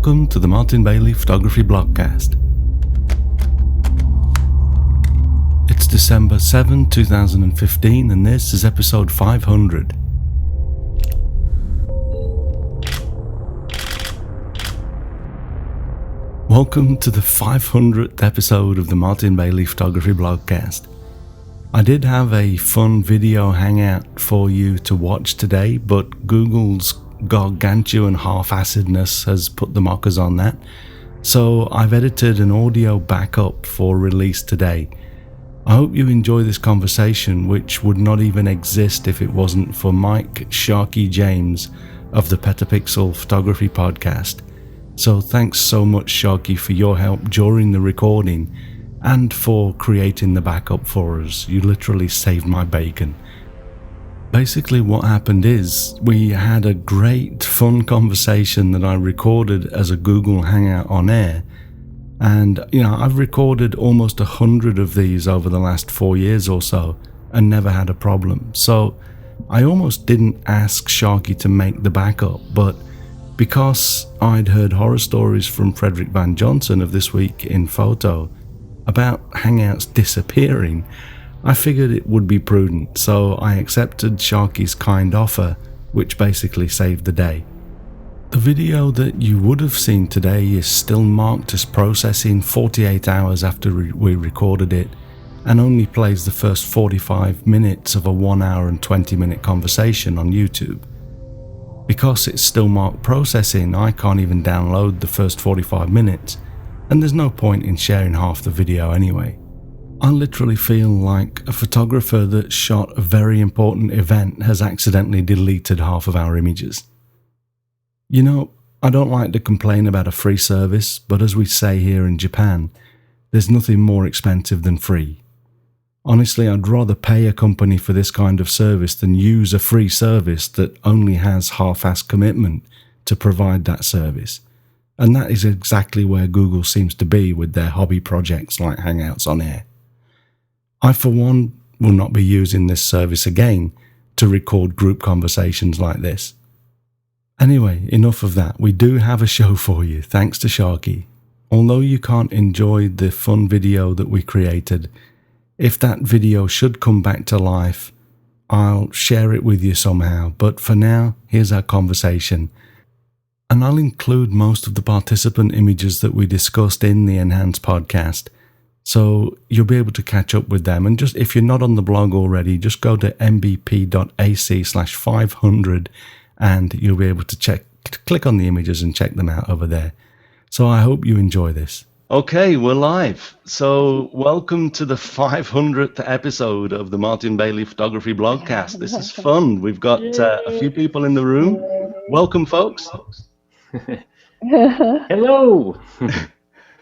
Welcome to the Martin Bailey Photography Blogcast. It's December 7, 2015, and this is episode 500. Welcome to the 500th episode of the Martin Bailey Photography Blogcast. I did have a fun video hangout for you to watch today, but Google's gargantuan half-assedness has put the mockers on that. So I've edited an audio backup for release today. I hope you enjoy this conversation, which would not even exist if it wasn't for Mike Sharky James of the Petapixel Photography Podcast. So thanks so much, Sharky, for your help during the recording and for creating the backup for us. You literally saved my bacon. Basically what happened is we had a great fun conversation that I recorded as a Google Hangout on air. And I've recorded almost 100 of these over the last 4 years or so and never had a problem. So I almost didn't ask Sharky to make the backup, but because I'd heard horror stories from Frederick Van Johnson of This Week in Photo about Hangouts disappearing, I figured it would be prudent, so I accepted Sharky's kind offer, which basically saved the day. The video that you would have seen today is still marked as processing 48 hours after we recorded it, and only plays the first 45 minutes of a 1 hour and 20-minute conversation on YouTube. Because it's still marked processing, I can't even download the first 45 minutes, and there's no point in sharing half the video anyway. I literally feel like a photographer that shot a very important event has accidentally deleted half of our images. I don't like to complain about a free service, but as we say here in Japan, there's nothing more expensive than free. Honestly, I'd rather pay a company for this kind of service than use a free service that only has half-assed commitment to provide that service. And that is exactly where Google seems to be with their hobby projects like Hangouts on Air. I, for one, will not be using this service again to record group conversations like this. Anyway, enough of that. We do have a show for you, thanks to Sharky. Although you can't enjoy the fun video that we created, if that video should come back to life, I'll share it with you somehow. But for now, here's our conversation. And I'll include most of the participant images that we discussed in the Enhanced podcast, so you'll be able to catch up with them. And just if you're not on the blog already, just go to mbp.ac/500 and you'll be able to click on the images and check them out over there. So I hope you enjoy this. Okay, we're live. So welcome to the 500th episode of the Martin Bailey Photography Blogcast. This is fun. We've got a few people in the room. Welcome, folks. Hello.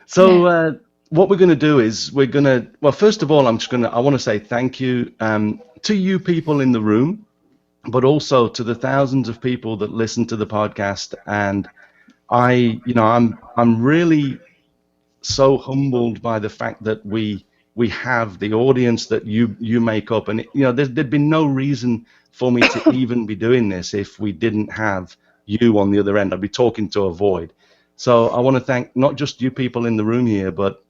So what we're going to do is first of all, I want to say thank you to you people in the room, but also to the thousands of people that listen to the podcast. And I'm really so humbled by the fact that we have the audience that you make up. And there'd be no reason for me to even be doing this if we didn't have you on the other end. I'd be talking to a void. So I want to thank not just you people in the room here, but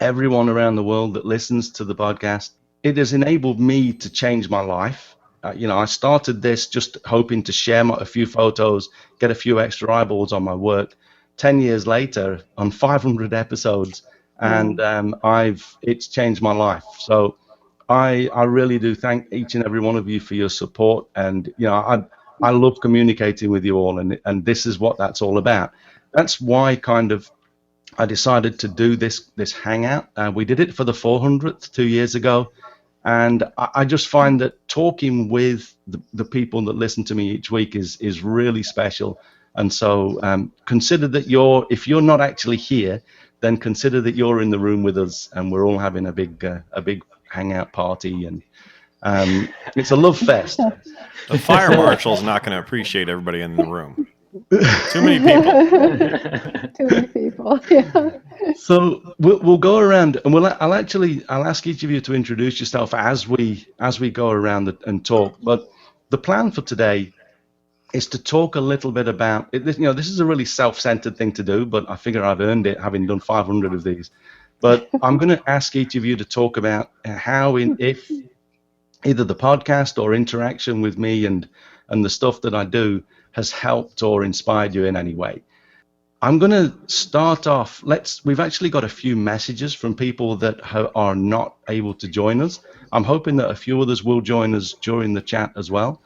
everyone around the world that listens to the podcast. It has enabled me to change my life. I started this just hoping to share a few photos, get a few extra eyeballs on my work. 10 years later, on 500 episodes, and it's changed my life. So I really do thank each and every one of you for your support. And I love communicating with you all, and this is what that's all about. That's why I decided to do this hangout. We did it for the 400th 2 years ago, and I just find that talking with the people that listen to me each week is really special. And so consider that if you're not actually here, then consider that you're in the room with us, and we're all having a big hangout party, and it's a love fest. The fire marshal's not going to appreciate everybody in the room. Too many people. Too many people. Yeah. So we'll go around, and I'll ask each of you to introduce yourself as we go around and talk. But the plan for today is to talk a little bit about it. This is a really self-centered thing to do, but I figure I've earned it having done 500 of these. But I'm going to ask each of you to talk about how, if either the podcast or interaction with me and the stuff that I do has helped or inspired you in any way. I'm going to start off. We've actually got a few messages from people that are not able to join us. I'm hoping that a few others will join us during the chat as well.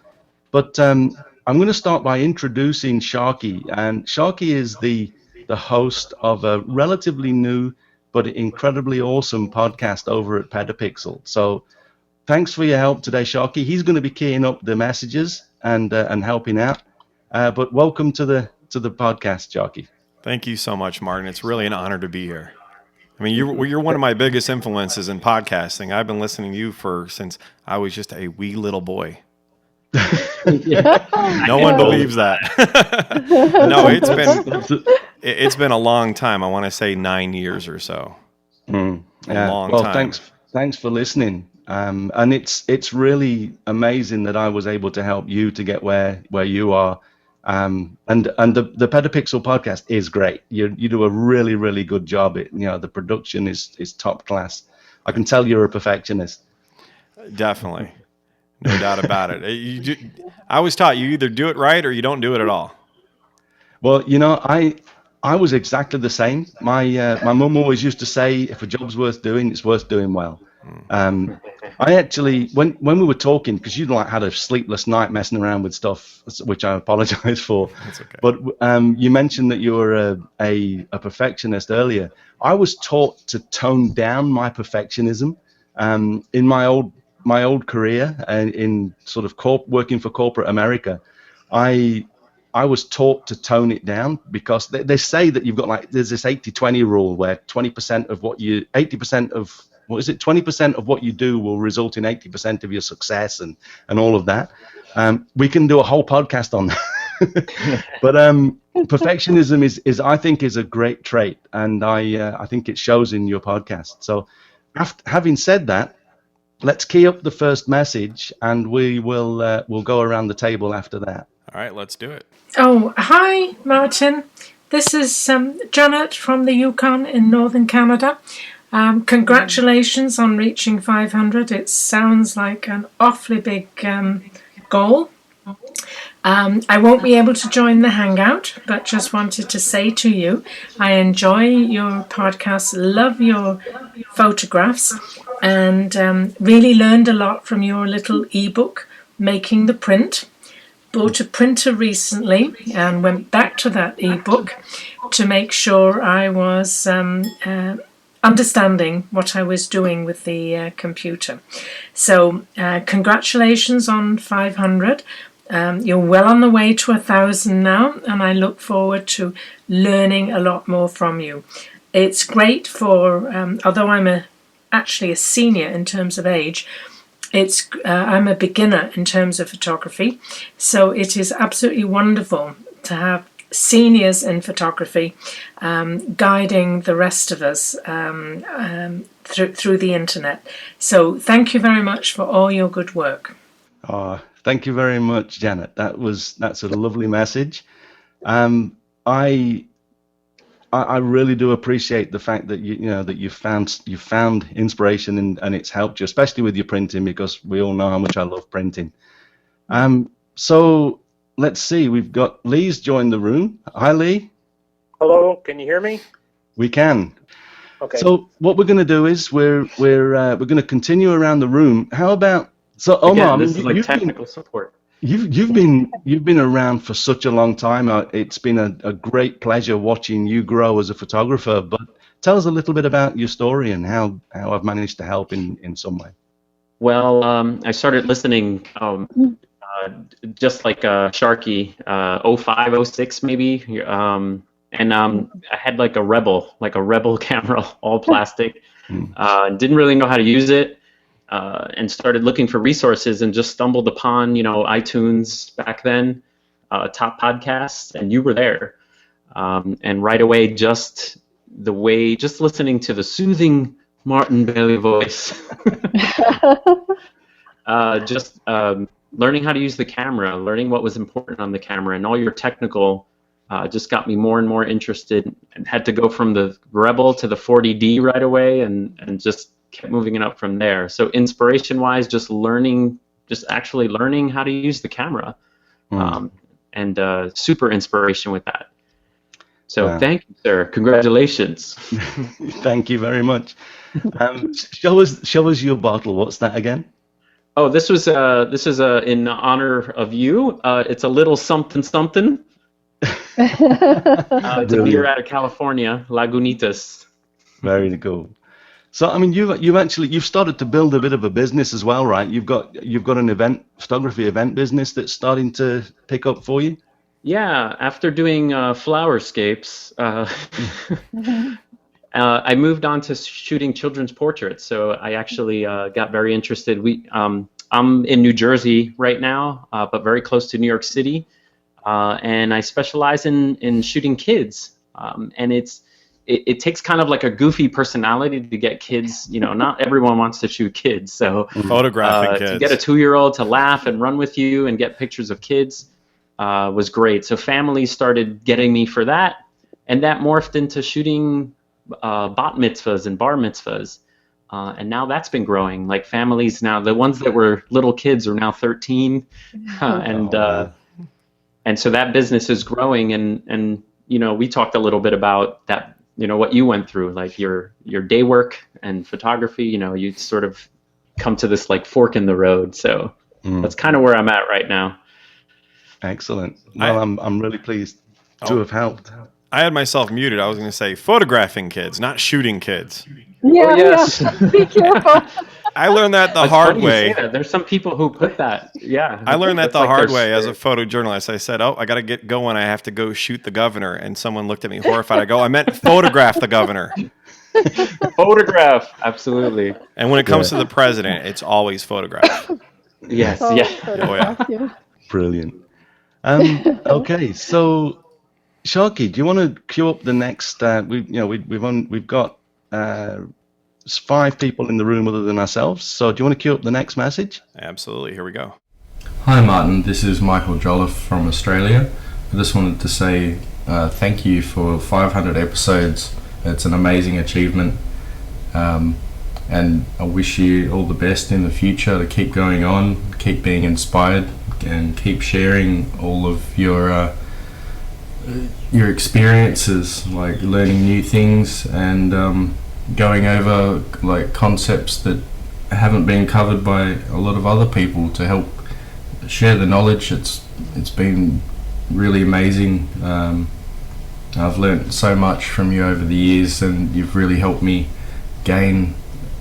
But I'm going to start by introducing Sharky. And Sharky is the host of a relatively new but incredibly awesome podcast over at Petapixel. So thanks for your help today, Sharky. He's going to be keying up the messages and helping out. But welcome to the podcast, Sharky. Thank you so much, Martin. It's really an honor to be here. I mean, you're one of my biggest influences in podcasting. I've been listening to you since I was just a wee little boy. No one believes that. No, it's been a long time. I want to say 9 years or so. Yeah. A long time. Thanks for listening. And it's really amazing that I was able to help you to get where you are. And the Petapixel podcast is great. You do a really, really good job. The production is top class. I can tell you're a perfectionist. Definitely. No doubt about it. I was taught you either do it right or you don't do it at all. Well, I was exactly the same. My mum always used to say, if a job's worth doing, it's worth doing well. I actually, when we were talking, because you had a sleepless night messing around with stuff, which I apologize for. That's okay. But you mentioned that you were a perfectionist earlier. I was taught to tone down my perfectionism in my old career in sort of working for corporate America. I was taught to tone it down because they say that you've got there's this 80-20 rule where 20% of what you 80% of 20% of what you do will result in 80% of your success and all of that. We can do a whole podcast on that. But perfectionism is I think is a great trait, and I think it shows in your podcast. So having said that, let's key up the first message, and we'll go around the table after that. All right, let's do it. Oh, hi, Martin. This is Janet from the Yukon in northern Canada. Congratulations on reaching 500. It sounds like an awfully big goal. I won't be able to join the Hangout, but just wanted to say to you, I enjoy your podcast, love your photographs, and really learned a lot from your little ebook, Making the Print. Bought a printer recently and went back to that ebook to make sure I was understanding what I was doing with the computer. So congratulations on 500. You're well on the way to 1,000 now, and I look forward to learning a lot more from you. It's great for, although I'm actually a senior in terms of age, I'm a beginner in terms of photography, so it is absolutely wonderful to have seniors in photography guiding the rest of us through the internet. So thank you very much for all your good work. Thank you very much, Janet. That's a lovely message. I really do appreciate the fact that you found inspiration and it's helped you, especially with your printing, because we all know how much I love printing. So let's see, we've got Lee's joined the room. Hi, Lee. Hello, can you hear me? We can. Okay. So what we're going to do is we're going to continue around the room. How about Omar? Again, this is like technical support. You've been around for such a long time. It's been a great pleasure watching you grow as a photographer. But tell us a little bit about your story and how I've managed to help in some way. Well, I started listening just like Sharky, 05, 06 maybe, and I had like a Rebel camera, all plastic. Didn't really know how to use it. And started looking for resources and just stumbled upon, iTunes back then, top podcasts, and you were there. And right away, just listening to the soothing Martin Bailey voice, learning how to use the camera, learning what was important on the camera, and all your technical just got me more and more interested, and had to go from the Rebel to the 40D right away, and just kept moving it up from there. So inspiration-wise, just actually learning how to use the camera, and super inspiration with that. So thank you, sir. Congratulations. Thank you very much. Show us your bottle. What's that again? Oh, this is in honor of you. It's a little something something. It's a beer out of California, Lagunitas. Very cool. So, I mean, you've started to build a bit of a business as well, right? You've got an photography event business that's starting to pick up for you. Yeah, after doing flowerscapes, I moved on to shooting children's portraits. So I actually got very interested. I'm in New Jersey right now, but very close to New York City, and I specialize in shooting kids. And it takes kind of like a goofy personality to get kids. You know, not everyone wants to shoot kids. So photographing kids. To get a 2-year-old to laugh and run with you and get pictures of kids was great. So families started getting me for that, and that morphed into shooting bat mitzvahs and bar mitzvahs. And now that's been growing. Like families now, the ones that were little kids are now 13, and so that business is growing. And you know, we talked a little bit about that. You know, what you went through, like your day work and photography. You know, you sort of come to this like fork in the road. So that's kind of where I'm at right now. Excellent. Well, I'm really pleased to have helped. I had myself muted. I was going to say photographing kids, not shooting kids. Yeah, Oh, yes. yeah. Be careful. I learned that the It's hard funny you way. say that. There's some people who put that. Yeah. I learned that That's the like hard their way as a spirit. photojournalist. I said, I got to get going. I have to go shoot the governor. And someone looked at me horrified. I go, I meant photograph the governor. Photograph. Absolutely. And when it comes to the president, it's always photograph. Yes. Oh, Yeah. photograph, yeah. Brilliant. Okay, so Sharky, do you want to cue up the next? We've got 5 people in the room other than ourselves. So do you want to cue up the next message? Absolutely. Here we go. Hi Martin, this is Michael Jolliffe from Australia. I just wanted to say thank you for 500 episodes. It's an amazing achievement, and I wish you all the best in the future to keep going on, keep being inspired, and keep sharing all of your experiences, like learning new things and going over like concepts that haven't been covered by a lot of other people to help share the knowledge. It's been really amazing. I've learnt so much from you over the years, and you've really helped me gain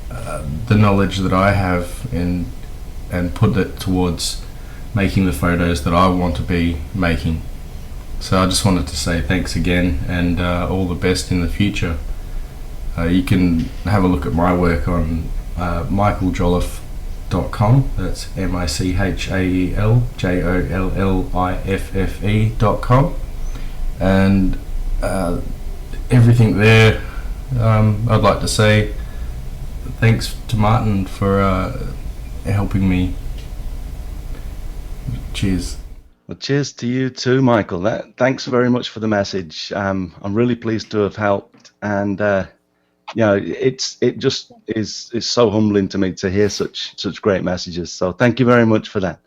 the knowledge that I have and put it towards making the photos that I want to be making. So I just wanted to say thanks again, and all the best in the future. You can have a look at my work on michaeljolliffe.com. That's michaeljolliffe.com, and everything there. I'd like to say thanks to Martin for helping me. Cheers. Well, cheers to you too, Michael. Thanks very much for the message. I'm really pleased to have helped, and it just is so humbling to me to hear such great messages. So thank you very much for that.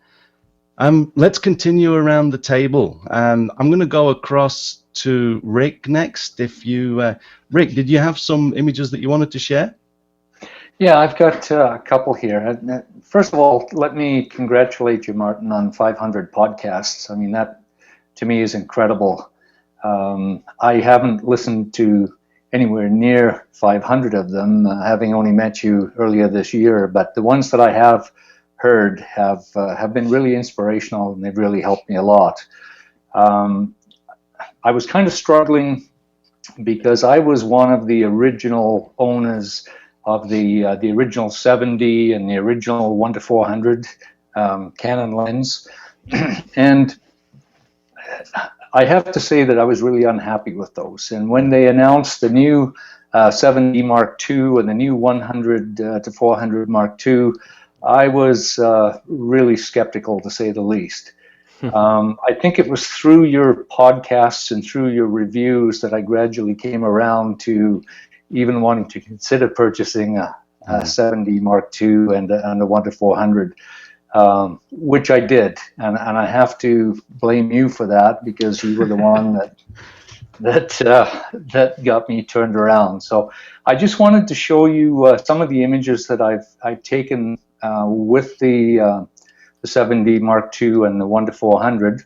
Let's continue around the table. I'm going to go across to Rick next. Rick, did you have some images that you wanted to share? Yeah, I've got a couple here. First of all, let me congratulate you, Martin, on 500 podcasts. I mean, that to me is incredible. I haven't listened to anywhere near 500 of them, having only met you earlier this year. But the ones that I have heard have been really inspirational, and they've really helped me a lot. I was kind of struggling because I was one of the original owners of the original 70 and the original 1:400 Canon lens, and I have to say that I was really unhappy with those. And when they announced the new 7D Mark II and the new 100 to 400 Mark II, I was really skeptical, to say the least. I think it was through your podcasts and through your reviews that I gradually came around to even wanting to consider purchasing a 7D Mark II and a Wonder 400, which I did. And I have to blame you for that, because you were the one that got me turned around. So I just wanted to show you some of the images that I've taken with the 7D Mark II and the Wonder 400.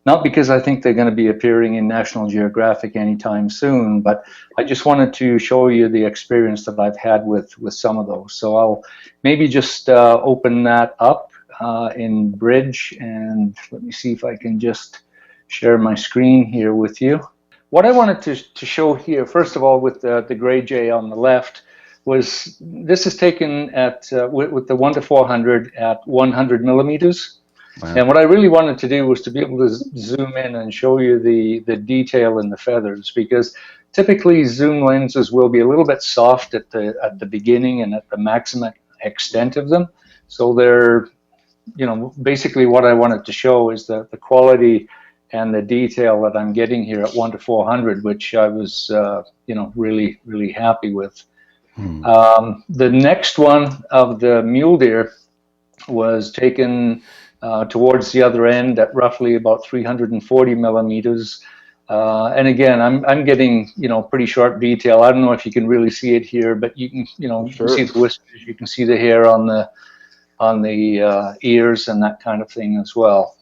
Not because I think they're going to be appearing in National Geographic anytime soon, but I just wanted to show you the experience that I've had with some of those. So I'll maybe just open that up in Bridge, and let me see if I can just share my screen here with you. What I wanted to show here, first of all, with the Grey Jay on the left, was this is taken at with the Wonder 400 at 100 millimeters. Wow. And what I really wanted to do was to be able to zoom in and show you the detail in the feathers, because typically zoom lenses will be a little bit soft at the beginning and at the maximum extent of them. So they're, basically what I wanted to show is the quality and the detail that I'm getting here at 1:400, which I was, really, really happy with. The next one of the mule deer was taken towards the other end at roughly about 340 millimeters. And again, I'm getting, pretty sharp detail. I don't know if you can really see it here, but you can, you can see the whiskers, you can see the hair on the ears and that kind of thing as well.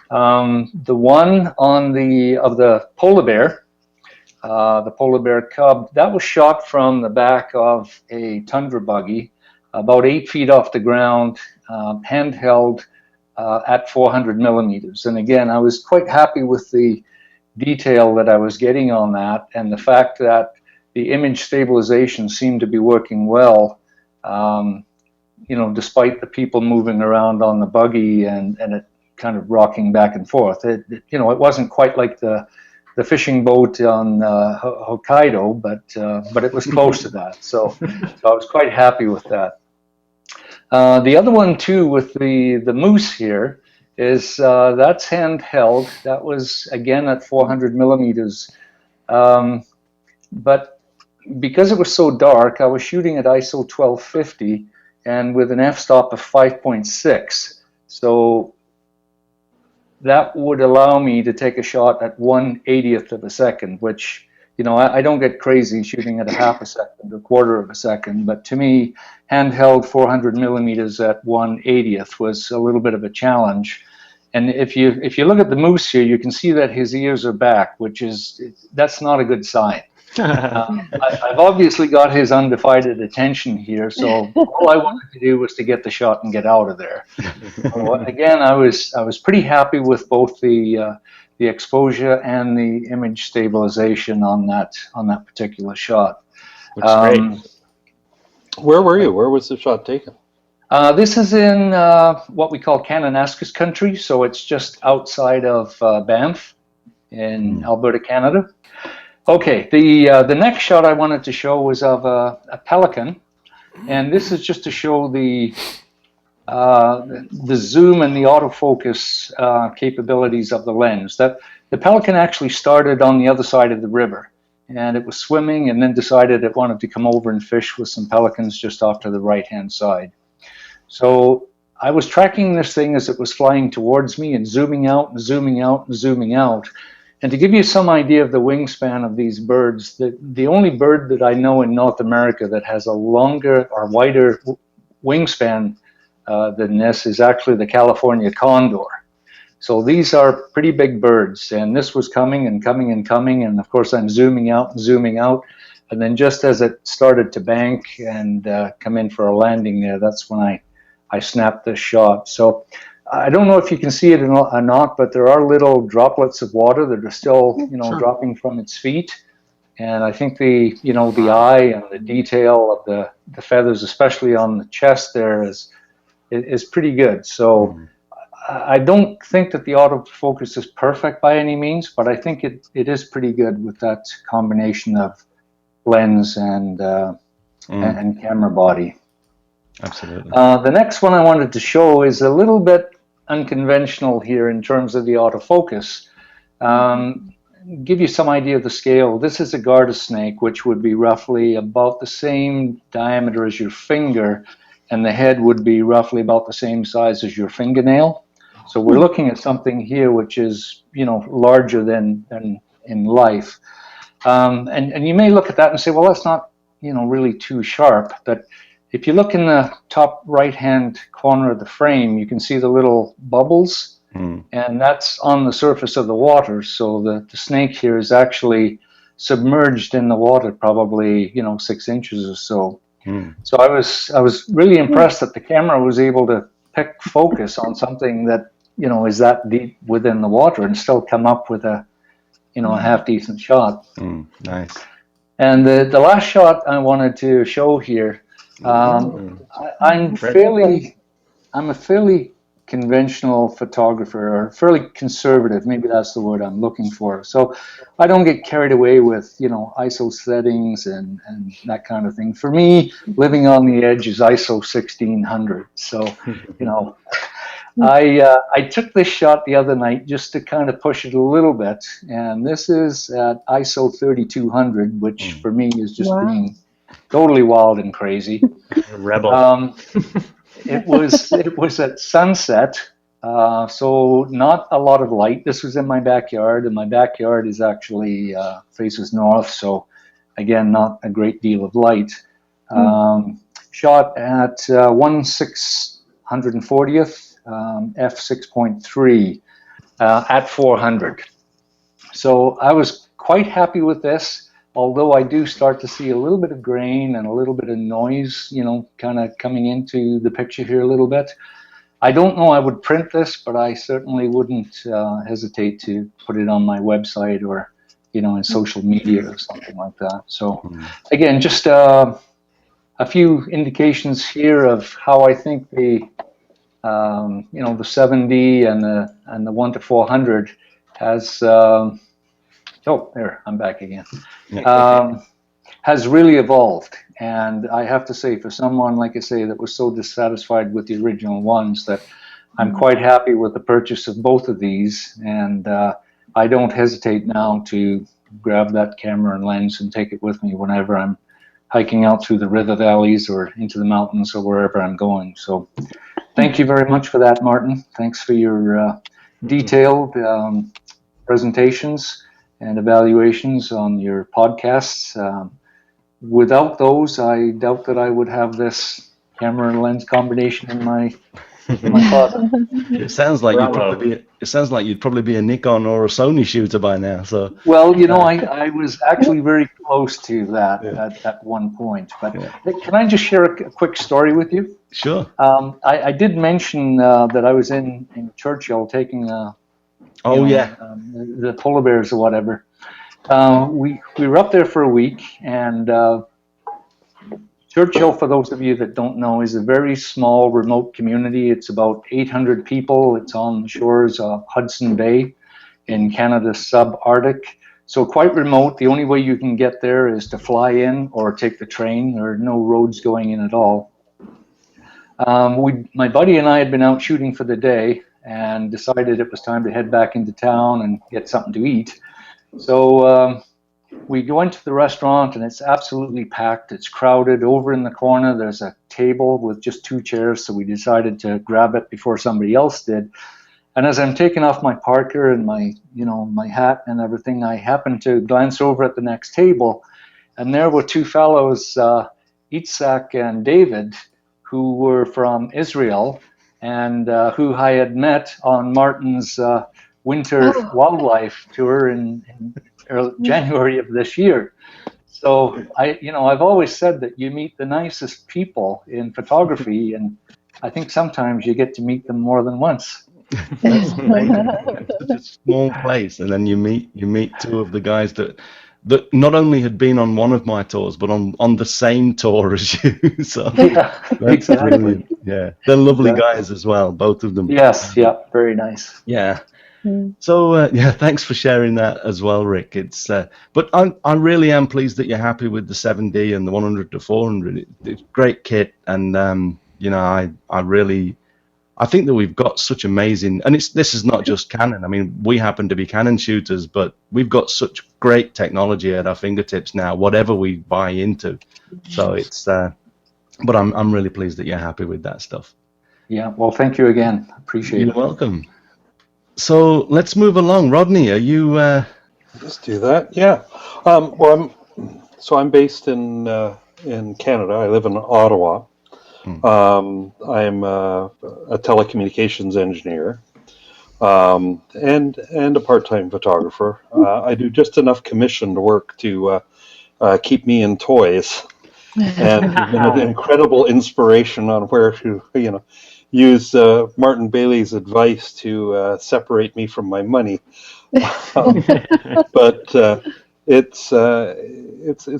The one of the polar bear, the polar bear cub, that was shot from the back of a Tundra buggy, about 8 feet off the ground, handheld at 400 millimeters. And again, I was quite happy with the detail that I was getting on that, and the fact that the image stabilization seemed to be working well, despite the people moving around on the buggy and it kind of rocking back and forth. It wasn't quite like the fishing boat on Hokkaido, but it was close to that. So I was quite happy with that. The other one too, with the moose here, is that's handheld. That was again at 400 millimeters, but because it was so dark, I was shooting at ISO 1250 and with an f-stop of 5.6. So that would allow me to take a shot at 1/80th of a second, which, I don't get crazy shooting at a half a second, a quarter of a second, but to me, handheld 400 millimeters at 1/80th was a little bit of a challenge. And if you look at the moose here, you can see that his ears are back, that's not a good sign. I've obviously got his undivided attention here, so all I wanted to do was to get the shot and get out of there. So again, I was pretty happy with both the exposure and the image stabilization on that particular shot. Looks great. Where were you? Where was the shot taken? This is in what we call Kananaskis country, so it's just outside of Banff in Alberta, Canada. Okay, the next shot I wanted to show was of a pelican, and this is just to show the zoom and the autofocus capabilities of the lens. That the pelican actually started on the other side of the river, and it was swimming and then decided it wanted to come over and fish with some pelicans just off to the right-hand side. So I was tracking this thing as it was flying towards me and zooming out and zooming out and zooming out. And to give you some idea of the wingspan of these birds, the only bird that I know in North America that has a longer or wider wingspan than this is actually the California condor. So these are pretty big birds, and this was coming and coming and coming, and of course I'm zooming out and zooming out, and then just as it started to bank and come in for a landing there, that's when I snapped this shot. So I don't know if you can see it or not, but there are little droplets of water that are still, dropping from its feet. And I think the eye and the detail of the feathers, especially on the chest there, is pretty good. So I don't think that the autofocus is perfect by any means, but I think it is pretty good with that combination of lens and camera body. Absolutely. The next one I wanted to show is a little bit unconventional here in terms of the autofocus. Give you some idea of the scale. This is a garter snake, which would be roughly about the same diameter as your finger, and the head would be roughly about the same size as your fingernail. So we're looking at something here which is, larger than in life. And you may look at that and say, well, that's not, really too sharp. But if you look in the top right-hand corner of the frame, you can see the little bubbles. And that's on the surface of the water. So the snake here is actually submerged in the water, probably 6 inches or so. So I was really impressed that the camera was able to pick focus on something that is that deep within the water and still come up with a half decent shot. Nice. And the last shot I wanted to show here, I'm a fairly conventional photographer, or fairly conservative, maybe that's the word I'm looking for. So I don't get carried away with ISO settings and that kind of thing. For me, living on the edge is ISO 1600. So I took this shot the other night just to kind of push it a little bit, and this is at ISO 3200, which for me is just being totally wild and crazy. Rebel. It was at sunset, so not a lot of light. This was in my backyard, and my backyard is actually faces north, so again, not a great deal of light. Shot at 1/640th f6.3 at 400. So I was quite happy with this. Although I do start to see a little bit of grain and a little bit of noise, kind of coming into the picture here a little bit. I don't know I would print this, but I certainly wouldn't hesitate to put it on my website or, in social media or something like that. So again, just a few indications here of how I think the 7D and the 1/400 has. Oh, there, I'm back again. Has really evolved. And I have to say, for someone, like I say, that was so dissatisfied with the original ones, that I'm quite happy with the purchase of both of these. And I don't hesitate now to grab that camera and lens and take it with me whenever I'm hiking out through the river valleys or into the mountains or wherever I'm going. So thank you very much for that, Martin. Thanks for your detailed presentations and evaluations on your podcasts. Without those, I doubt that I would have this camera and lens combination in my closet. It sounds like you'd probably be a Nikon or a Sony shooter by now. So well, I was actually very close to that at one point. But can I just share a quick story with you? Sure. I did mention that I was in Churchill taking the polar bears or whatever. We were up there for a week, and Churchill, for those of you that don't know, is a very small, remote community. It's about 800 people. It's on the shores of Hudson Bay in Canada's subarctic. So quite remote. The only way you can get there is to fly in or take the train. There are no roads going in at all. My buddy and I had been out shooting for the day and decided it was time to head back into town and get something to eat. So we go into the restaurant, and it's absolutely packed. It's crowded. Over in the corner, there's a table with just 2 chairs, so we decided to grab it before somebody else did. And as I'm taking off my parka and my hat and everything, I happened to glance over at the next table, and there were 2 fellows, Itzhak and David, who were from Israel, and who I had met on Martin's winter wildlife tour in January of this year. So I've always said that you meet the nicest people in photography, and I think sometimes you get to meet them more than once. That's amazing. It's such a small place, and then you meet 2 of the guys that not only had been on one of my tours, but on the same tour as you. So that's brilliant. Yeah, they're lovely guys as well, both of them. Yes, yeah, very nice. Yeah. So thanks for sharing that as well, Rick. It's but I really am pleased that you're happy with the 7D and the 100 to 400. It's great kit, and You know, I think that we've got such amazing, and this is not just Canon. I mean, we happen to be Canon shooters, but we've got such great technology at our fingertips now, whatever we buy into. So it's, but I'm really pleased that you're happy with that stuff. Yeah, well, thank you again. Appreciate it. You're welcome. So let's move along. Rodney, are you? Let's do that. Yeah. Well, I'm based in Canada. I live in Ottawa. I'm a telecommunications engineer and a part-time photographer. I do just enough commissioned work to keep me in toys, and you've been an incredible inspiration on where to use Martin Bailey's advice to separate me from my money. But it's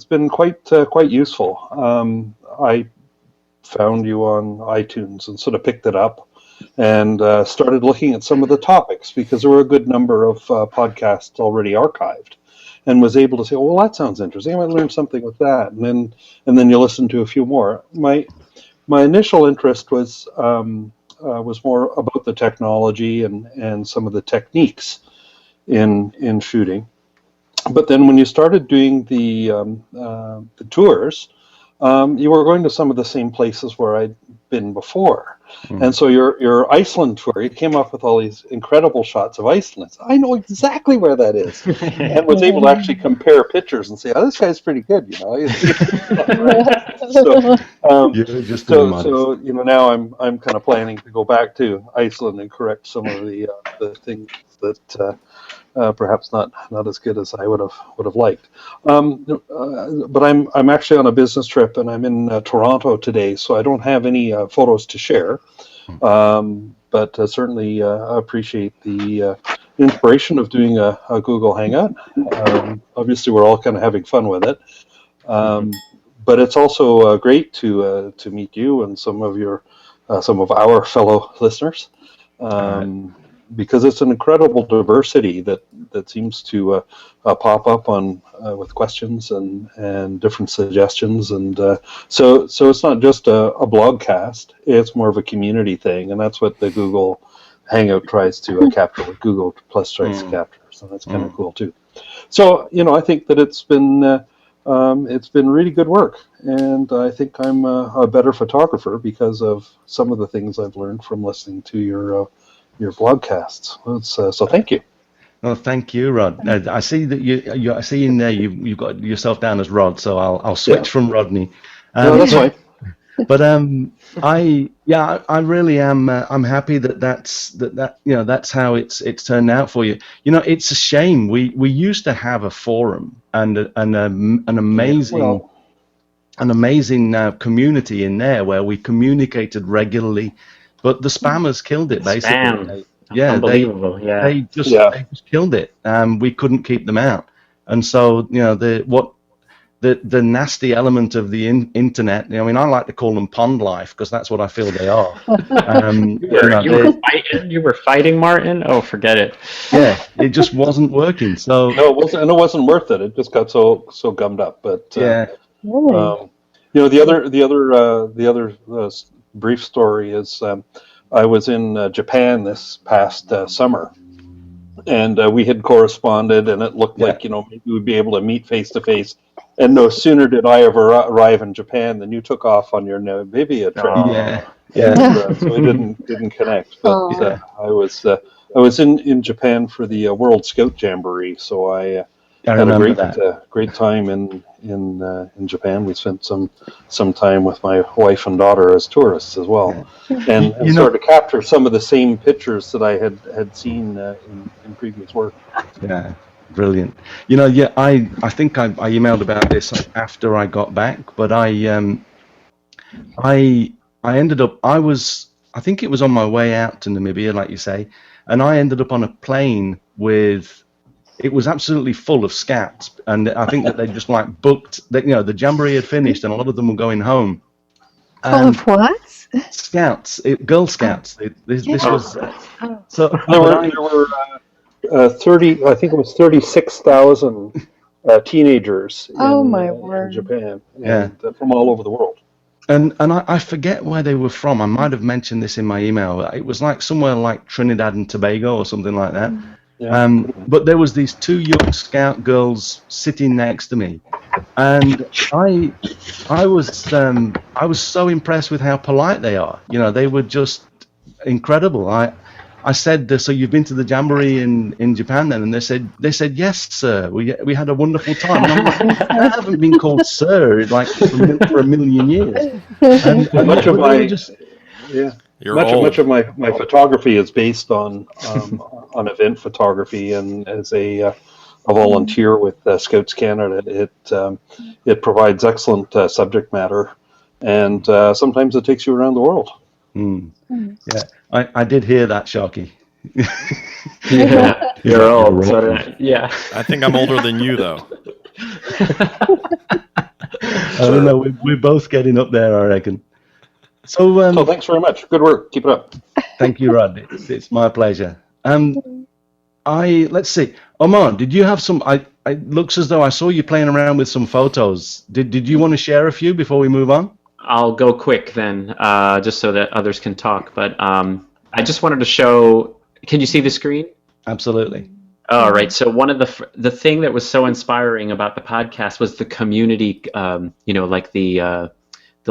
been quite useful. I found you on iTunes and sort of picked it up and started looking at some of the topics, because there were a good number of podcasts already archived, and was able to say, well, that sounds interesting. I might learn something with that. And then you listen to a few more. My initial interest was more about the technology and some of the techniques in shooting. But then when you started doing the tours, you were going to some of the same places where I'd been before. And so your Iceland tour, you came up with all these incredible shots of Iceland. I know exactly where that is. And was able to actually compare pictures and say, oh, this guy's pretty good, So now I'm kind of planning to go back to Iceland and correct some of the things that perhaps not as good as I would have liked. But I'm actually on a business trip, and I'm in Toronto today, so I don't have any photos to share. But certainly appreciate the inspiration of doing a Google Hangout. Obviously, we're all kind of having fun with it. But it's also great to meet you and some of our fellow listeners. Because it's an incredible diversity that seems to pop up on with questions and different suggestions, and so it's not just a blogcast; it's more of a community thing, and that's what the Google Hangout tries to capture, what Google Plus tries to capture. So that's kind of cool too. So I think that it's been really good work, and I think I'm a better photographer because of some of the things I've learned from listening to your blogcasts. So thank you. Well, thank you, Rod. I see that I see in there you've got yourself down as Rod, so I'll switch from Rodney. No, that's fine. But I really am. I'm happy that's how it's turned out for you. It's a shame. We used to have a forum and an amazing community in there where we communicated regularly. But the spammers killed it, basically. Spam. Unbelievable. They just killed it. We couldn't keep them out, and so the nasty element of the internet. I mean, I like to call them pond life because that's what I feel they are. You were fighting, Martin. Oh, forget it. Yeah, it just wasn't working. So no, it wasn't worth it. It just got so gummed up. But the other brief story is I was in Japan this past summer, and we had corresponded, and it looked like maybe we'd be able to meet face to face. And no sooner did I ever arrive in Japan than you took off on your Namibia trip. So we didn't connect. But I was in Japan for the World Scout Jamboree, so I had a great time in Japan. We spent some time with my wife and daughter as tourists as well, and sort of capture some of the same pictures that I had seen in previous work. Yeah, brilliant. I think I emailed about this after I got back, but I ended up I think it was on my way out to Namibia, like you say, and I ended up on a plane with. It was absolutely full of scouts, and I think that they just booked. The jamboree had finished, and a lot of them were going home. Full of what? Scouts, Girl Scouts. This was so. There were 30. I think it was 36,000 teenagers. My word! In Japan, and from all over the world. and I forget where they were from. I might have mentioned this in my email. It was like somewhere like Trinidad and Tobago or something like that. Yeah. But there was these two young scout girls sitting next to me, and I was so impressed with how polite they are. You know, they were just incredible. I said, so you've been to the Jamboree in Japan then? And they said, yes, sir. We had a wonderful time. And I'm like, I haven't been called sir like for a million years. And much of my Much of my photography is based on event photography, and as a volunteer with Scouts Canada, it provides excellent subject matter, and sometimes it takes you around the world. Yeah, I did hear that, Sharky. Yeah, you're old. Yeah. I think I'm older than you, though. I don't know. We're both getting up there, I reckon. So thanks very much. Good work. Keep it up. Thank you, Rod. It's my pleasure. Let's see. Omar, did you have some? It looks as though I saw you playing around with some photos. Did you want to share a few before we move on? I'll go quick then, just so that others can talk. But I just wanted to show. Can you see the screen? Absolutely. All right. So one of the thing that was so inspiring about the podcast was the community. Like the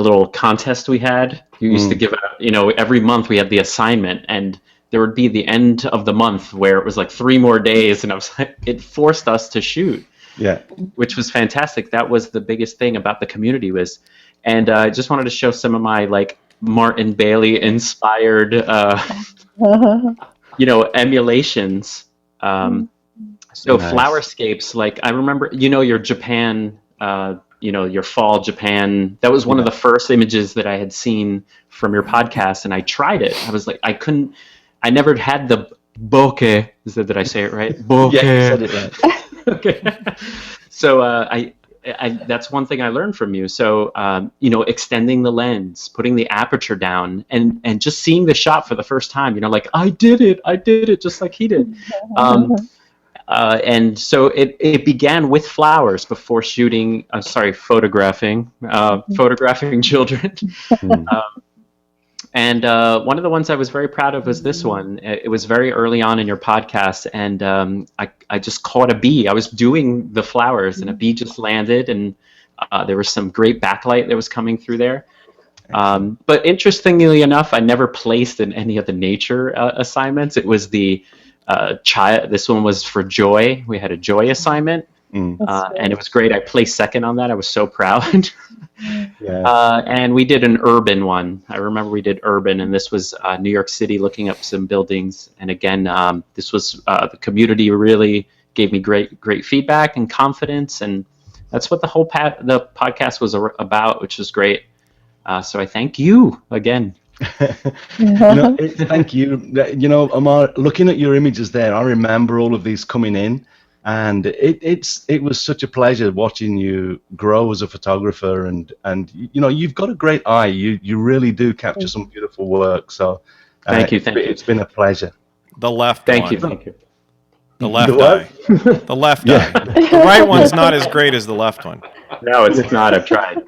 little contest we had. You used to give out. Every month we had the assignment, and there would be the end of the month where it was like 3 more days, and I was like, it forced us to shoot. Yeah. Which was fantastic. That was the biggest thing about the community was. And I just wanted to show some of my like Martin Bailey inspired, emulations. So nice. Flowerscapes, like I remember, your Japan, your fall Japan. That was one of the first images that I had seen from your podcast, and I tried it. I was like, I never had the bokeh. Did I say it right? Bokeh. Yeah, you said it right. Okay. So I that's one thing I learned from you. So, extending the lens, putting the aperture down, and just seeing the shot for the first time, like, I did it just like he did. And so it began with flowers before photographing children. And one of the ones I was very proud of was this one. It was very early on in your podcast, and I just caught a bee. I was doing the flowers, and a bee just landed, and there was some great backlight that was coming through there. But interestingly enough, I never placed in any of the nature assignments. It was the child. This one was for joy. We had a joy assignment. And it was great. I placed second on that. I was so proud. And we did an urban one. I remember we did urban, and this was New York City, looking up some buildings. And again, this was the community really gave me great feedback and confidence, and that's what the whole the podcast was about, which was great. So I thank you again. Thank you. Omar, looking at your images there, I remember all of these coming in. And it was such a pleasure watching you grow as a photographer, and you've got a great eye. You really do capture some beautiful work. So thank you. It's been a pleasure. The left thank one. you. The left eye. The left eye. The right one's not as great as the left one. No, it's not. I've tried.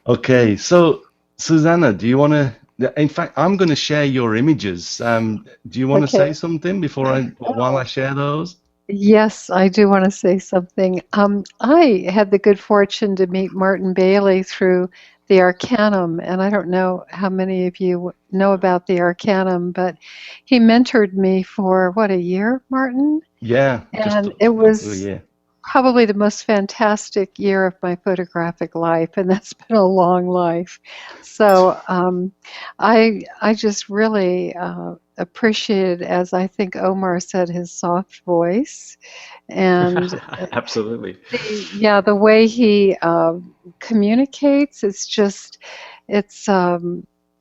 Okay, so Susanna, do you want to? In fact, I'm going to share your images. Do you want to say something while I share those? Yes, I do want to say something. I had the good fortune to meet Martin Bailey through the Arcanum, and I don't know how many of you know about the Arcanum, but he mentored me for, a year, Martin? Yeah. And it was probably the most fantastic year of my photographic life, and that's been a long life. So I just really appreciated, as I think Omar said, his soft voice, and absolutely, the way he communicates. It's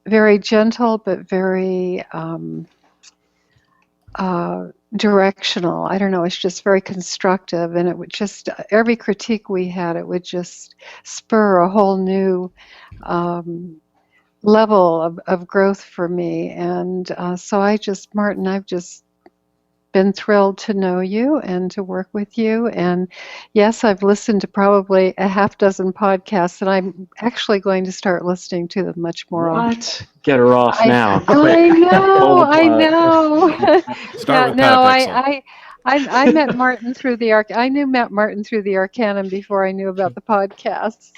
very gentle, but very directional. I don't know, it's just very constructive, and it would just, every critique we had, it would just spur a whole new level of growth for me. And so Martin, I've just been thrilled to know you and to work with you. And yes, I've listened to probably a half dozen podcasts, and I'm actually going to start listening to them much more often. What? Get her off now. I know, I know. Start with no, Petapixel. I met Martin through the I knew Matt Martin through the Arcanum before I knew about the podcasts.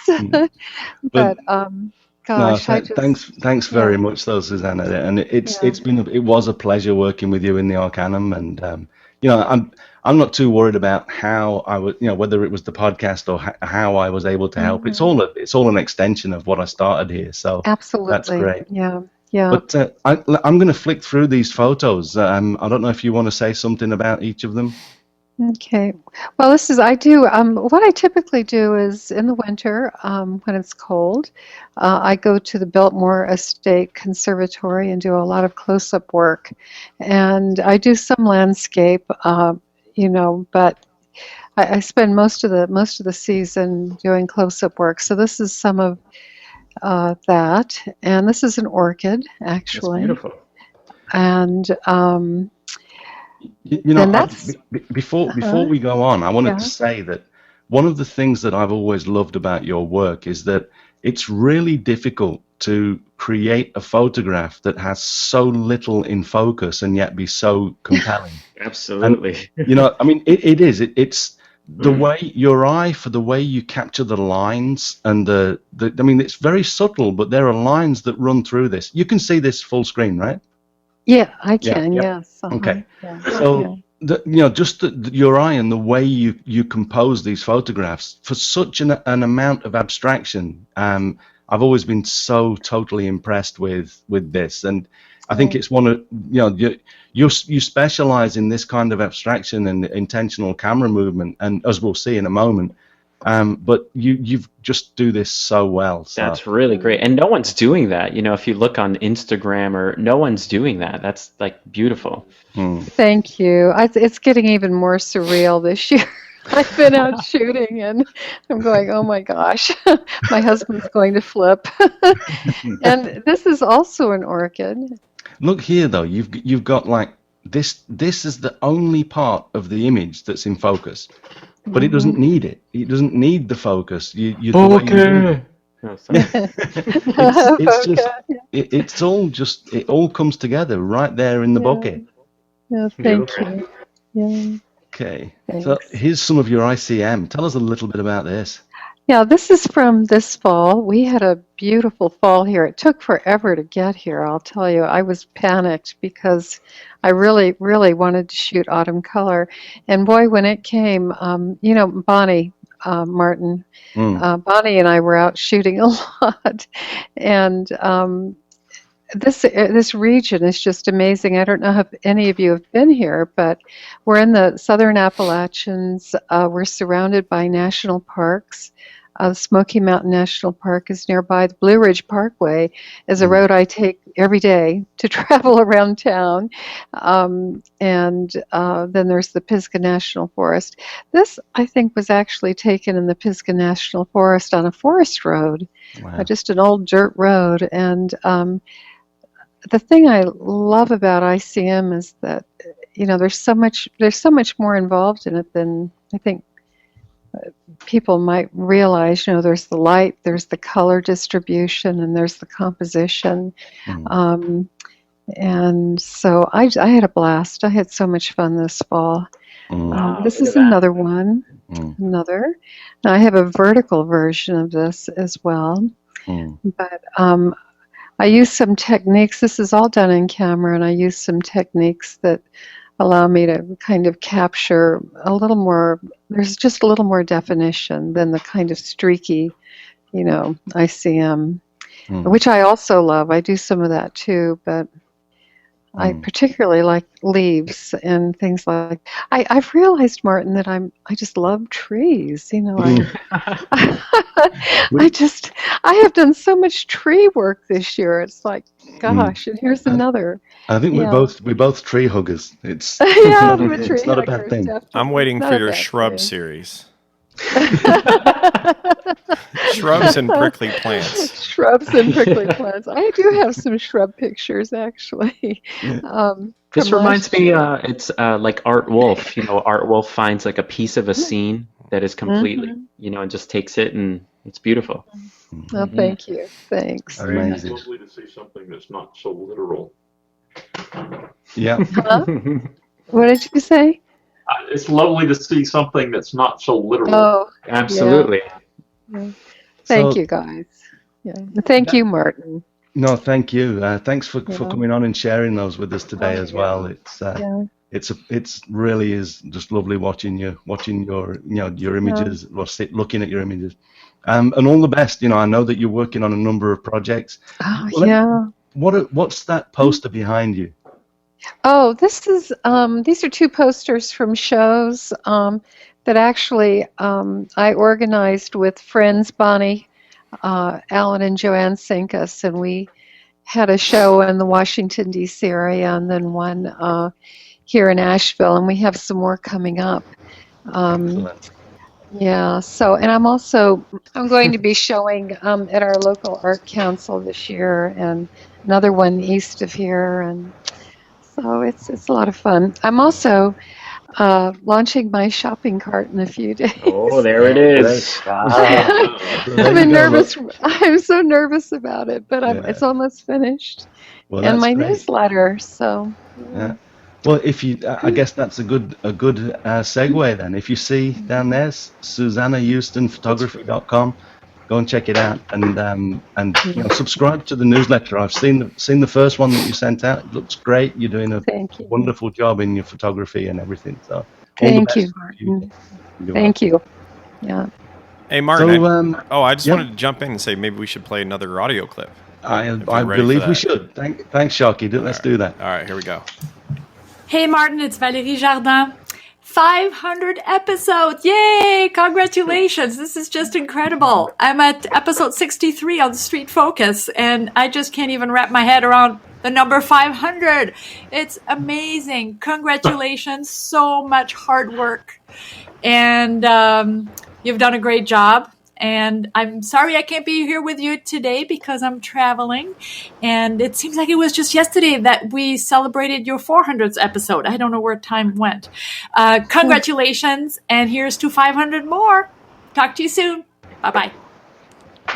But gosh, no, I just thanks very much, though, Susanna. And it was a pleasure working with you in the Arcanum, and I'm not too worried about how I was, whether it was the podcast or how I was able to help. It's all an extension of what I started here, so absolutely, that's great. Yeah. But I'm going to flick through these photos. I don't know if you want to say something about each of them. Okay. Well, I do, what I typically do is in the winter, when it's cold, I go to the Biltmore Estate Conservatory and do a lot of close-up work. And I do some landscape, but I spend most of the season doing close-up work. So this is some of that. And this is an orchid, actually. That's beautiful. And before we go on, I wanted to say that one of the things that I've always loved about your work is that it's really difficult to create a photograph that has so little in focus and yet be so compelling. Absolutely. And, it's the way your eye for the way you capture the lines and it's very subtle, but there are lines that run through this. You can see this full screen, right? Yeah, I can. Yes. Okay. Yeah. So your eye and the way you compose these photographs for such an amount of abstraction. I've always been so totally impressed with this, and I think it's one of you specialize in this kind of abstraction and intentional camera movement, and as we'll see in a moment. But you've just do this so well. So. That's really great, and no one's doing that. If you look on Instagram, no one's doing that. That's like beautiful. Thank you. It's getting even more surreal this year. I've been out shooting, and I'm going, oh my gosh, my husband's going to flip. And this is also an orchid. Look here, though. You've got like this. This is the only part of the image that's in focus. But it doesn't need it. It doesn't need the focus. It's just it all comes together right there in the bucket. Yeah, thank you. Yeah. Okay. Thanks. So here's some of your ICM. Tell us a little bit about this. Yeah, this is from this fall. We had a beautiful fall here. It took forever to get here, I'll tell you. I was panicked because I really, really wanted to shoot autumn color. And boy, when it came, Bonnie Martin, Bonnie and I were out shooting a lot. And this region is just amazing. I don't know if any of you have been here, but we're in the Southern Appalachians. We're surrounded by national parks. The Smoky Mountain National Park is nearby. The Blue Ridge Parkway is a road I take every day to travel around town. And then there's the Pisgah National Forest. This, I think, was actually taken in the Pisgah National Forest on a forest road, just an old dirt road. And the thing I love about ICM is that, there's so much more involved in it than I think people might realize. There's the light, there's the color distribution, and there's the composition. And so I had a blast. I had so much fun this fall. This is another one. Another. Now I have a vertical version of this as well. But I use some techniques. This is all done in camera, and I use some techniques that allow me to kind of capture a little more. There's just a little more definition than the kind of streaky, ICM, which I also love. I do some of that too, but I particularly like leaves and things like. I've realized, Martin, that I just love trees. I have done so much tree work this year. It's like, gosh, and here's another. I think we're both tree huggers. It's it's not a bad thing. I'm waiting for your shrub series. Shrubs and prickly plants. Shrubs and prickly plants. I do have some shrub pictures, actually. This from reminds last me, year. it's like Art Wolf. Art Wolf finds like a piece of a scene that is completely, and just takes it, and it's beautiful. Oh, thank you. Thanks. Amazing. It's lovely to see something that's not so literal. Yeah. Huh? What did you say? It's lovely to see something that's not so literal. Oh, Absolutely. yeah. Thank So- you, guys. Yeah. Thank you, Martin. No, thank you. Thanks for Yeah. coming on and sharing those with us today as well. Yeah. It's really is just lovely watching your your images or looking at your images. And all the best. I know that you're working on a number of projects. Oh, Well, yeah. What's that poster behind you? Oh, this is these are two posters from shows that actually I organized with friends Bonnie, Alan, and Joanne Sinkus, and we had a show in the Washington D.C. area, and then one here in Asheville, and we have some more coming up. Excellent. Yeah. So, and I'm going to be showing at our local art council this year, and another one east of here, and so it's a lot of fun. I'm also launching my shopping cart in a few days. Oh, there it is. I'm so nervous about it, but it's almost finished. Well, And that's my great. newsletter. So Yeah. Well, if you, I guess that's a good segue then. If you see down there, SusannaHoustonPhotography.com, go and check it out, and subscribe to the newsletter. I've seen the first one that you sent out. It looks great. You're doing a wonderful job in your photography and everything. So all the thank best you, for the future. Martin. Thank you. Yeah. Hey, Martin. So, I just yeah. wanted to jump in and say maybe we should play another audio clip. I If you're ready for believe we that. should. Thanks, Sharky. Let's do that. All right, here we go. Hey Martin, it's Valérie Jardin. 500 episodes! Yay! Congratulations! This is just incredible. I'm at episode 63 on Street Focus, and I just can't even wrap my head around the number 500. It's amazing. Congratulations. So much hard work. And you've done a great job. And I'm sorry I can't be here with you today because I'm traveling. And it seems like it was just yesterday that we celebrated your 400th episode. I don't know where time went. Congratulations. And here's to 500 more. Talk to you soon. Bye-bye.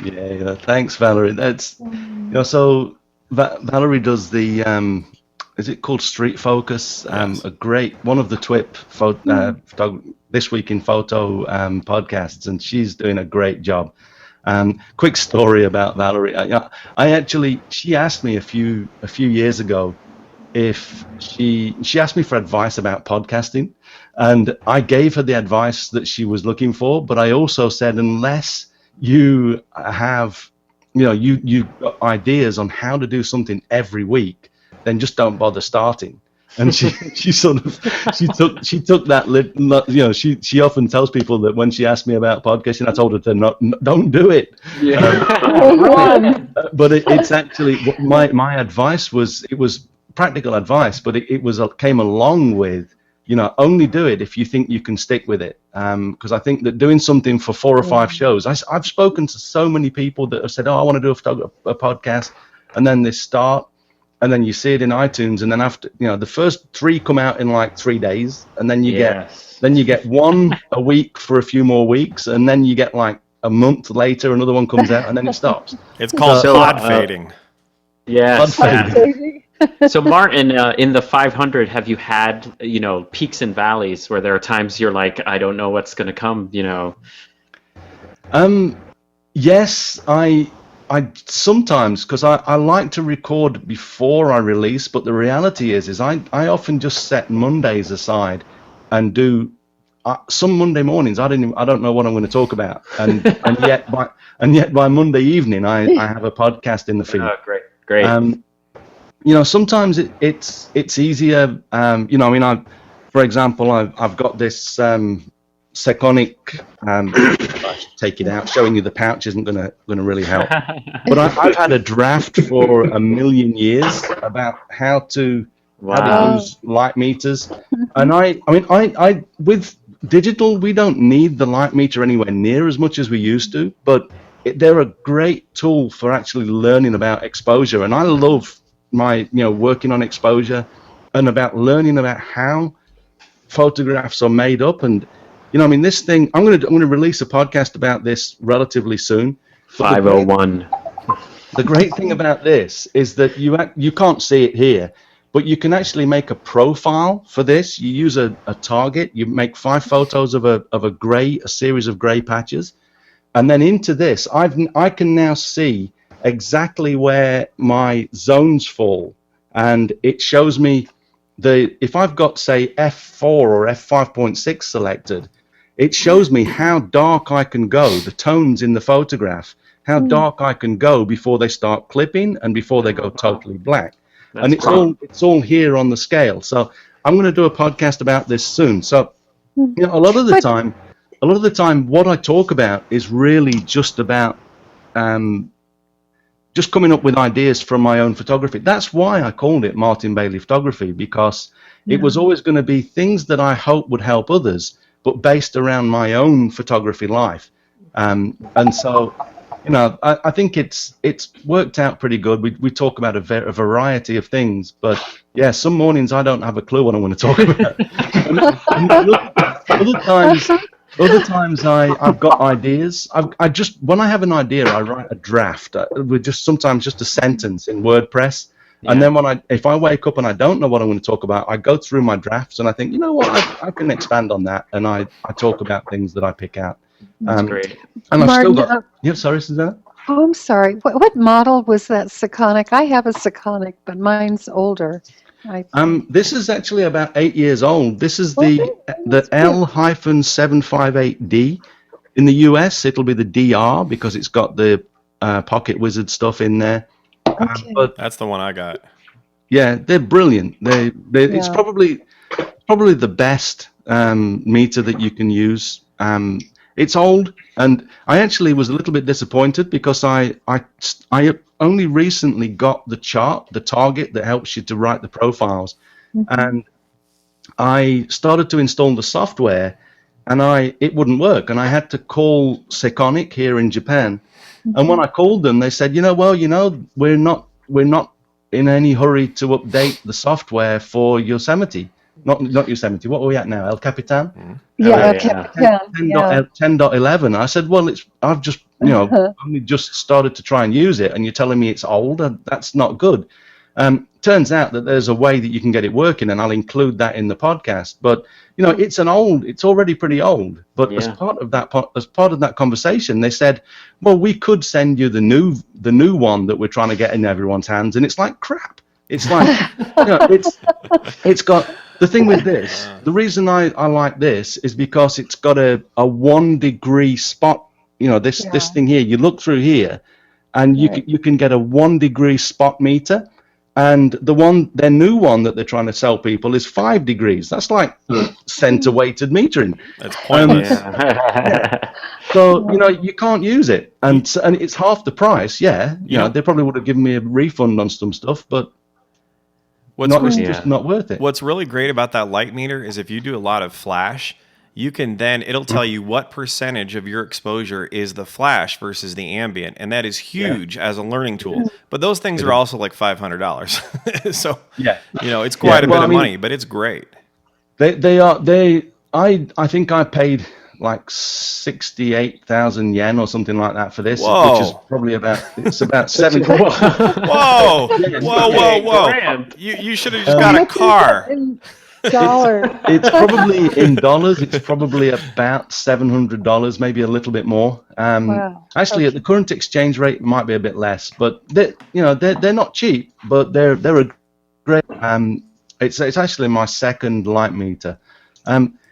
Yeah, thanks, Valerie. That's so Valerie does the is it called Street Focus? A great one of the TWIP This Week in Photo podcasts, and she's doing a great job. Quick story about Valerie. She asked me a few years ago if she asked me for advice about podcasting, and I gave her the advice that she was looking for, but I also said, unless you have you ideas on how to do something every week, then just don't bother starting. And she took that. She often tells people that when she asked me about podcasting, I told her to don't do it. But it's actually my advice was, it was practical advice, but it came along with only do it if you think you can stick with it. Because I think that doing something for 4 or 5 shows, I've spoken to so many people that have said, "Oh, I want to do a podcast," and then they start. And then you see it in iTunes, and then after the first 3 come out in like 3 days, and then you get one a week for a few more weeks, and then you get like a month later another one comes out, and then it stops. It's called pod fading. Yes. Pod fading. So Martin, in the 500, have you had peaks and valleys where there are times you're like, I don't know what's going to come? Yes, I sometimes, because I like to record before I release, but the reality is I often just set Mondays aside and do some Monday mornings. I don't know what I'm going to talk about, and yet by Monday evening I have a podcast in the feed. Oh, great. Sometimes it's easier. For example, I've got this Sekonic. I should take it out. Showing you the pouch isn't going to really help. But I've had a draft for a million years about how to use light meters, and I with digital we don't need the light meter anywhere near as much as we used to, but they're a great tool for actually learning about exposure, and I love my working on exposure. and about learning about how photographs are made up. And you know, I mean, this thing, I'm going to release a podcast about this relatively soon. 501. The great thing about this is that you can't see it here, but you can actually make a profile for this. You use a target. You make 5 photos of a series of gray patches, and then into this, I can now see exactly where my zones fall, and it shows me if I've got, say, f4 or f5.6 selected, it shows me how dark I can go, the tones in the photograph, how dark I can go before they start clipping and before they go totally black. And it's all here on the scale. So I'm going to do a podcast about this soon. So you know, a lot of the time, what I talk about is really just about just coming up with ideas from my own photography. That's why I called it Martin Bailey Photography, because it was always going to be things that I hope would help others, but based around my own photography life. And so, you know, I think it's worked out pretty good. We talk about a variety of things, but yeah, some mornings I don't have a clue what I'm going to talk about. Other times I've got ideas. When I have an idea, I write a draft with sometimes just a sentence in WordPress. Yeah. And then if I wake up and I don't know what I'm going to talk about, I go through my drafts and I think, you know what, I can expand on that, and I talk about things that I pick out. That's great. And I've still got. Yeah, sorry, Susanna. Oh, I'm sorry. What model was that Sekonic? I have a Sekonic, but mine's older. This is actually about 8 years old. This is the L-758D. In the US, it'll be the DR because it's got the Pocket Wizard stuff in there. Okay. But that's the one I got. Yeah, they're brilliant. It's probably the best meter that you can use. It's old, and I actually was a little bit disappointed because I only recently got the target that helps you to write the profiles, and I started to install the software, and it wouldn't work, and I had to call Sekonic here in Japan, and when I called them, they said, we're not in any hurry to update the software for Yosemite. Not Yosemite. What are we at now? El Capitan? Yeah, El Capitan. 10.11. I said, well, I've just only just started to try and use it, and you're telling me it's old. That's not good. Turns out that there's a way that you can get it working, and I'll include that in the podcast. But it's already pretty old. But as part of that conversation, they said, well, we could send you the new one that we're trying to get in everyone's hands, and it's like crap. It's like it's got. The thing with this, the reason I like this is because it's got a 1 degree spot. This thing here, you look through here, and you can get a 1 degree spot meter, and their new one that they're trying to sell people is 5 degrees. That's like center weighted metering. That's pointless. So you can't use it, and it's half the price. They probably would have given me a refund on some stuff, but. It's just not worth it. What's really great about that light meter is if you do a lot of flash, it'll tell you what percentage of your exposure is the flash versus the ambient, and that is huge as a learning tool. But those things are also like $500, so it's quite a bit of money, but it's great. They are. I think I paid like 68,000 yen or something like that for this, which is probably about 70. Whoa! You should have just got a car. It's probably in dollars. It's probably about $700, maybe a little bit more. Actually, at the current exchange rate, it might be a bit less. But they're not cheap, but they're a great. It's actually my second light meter.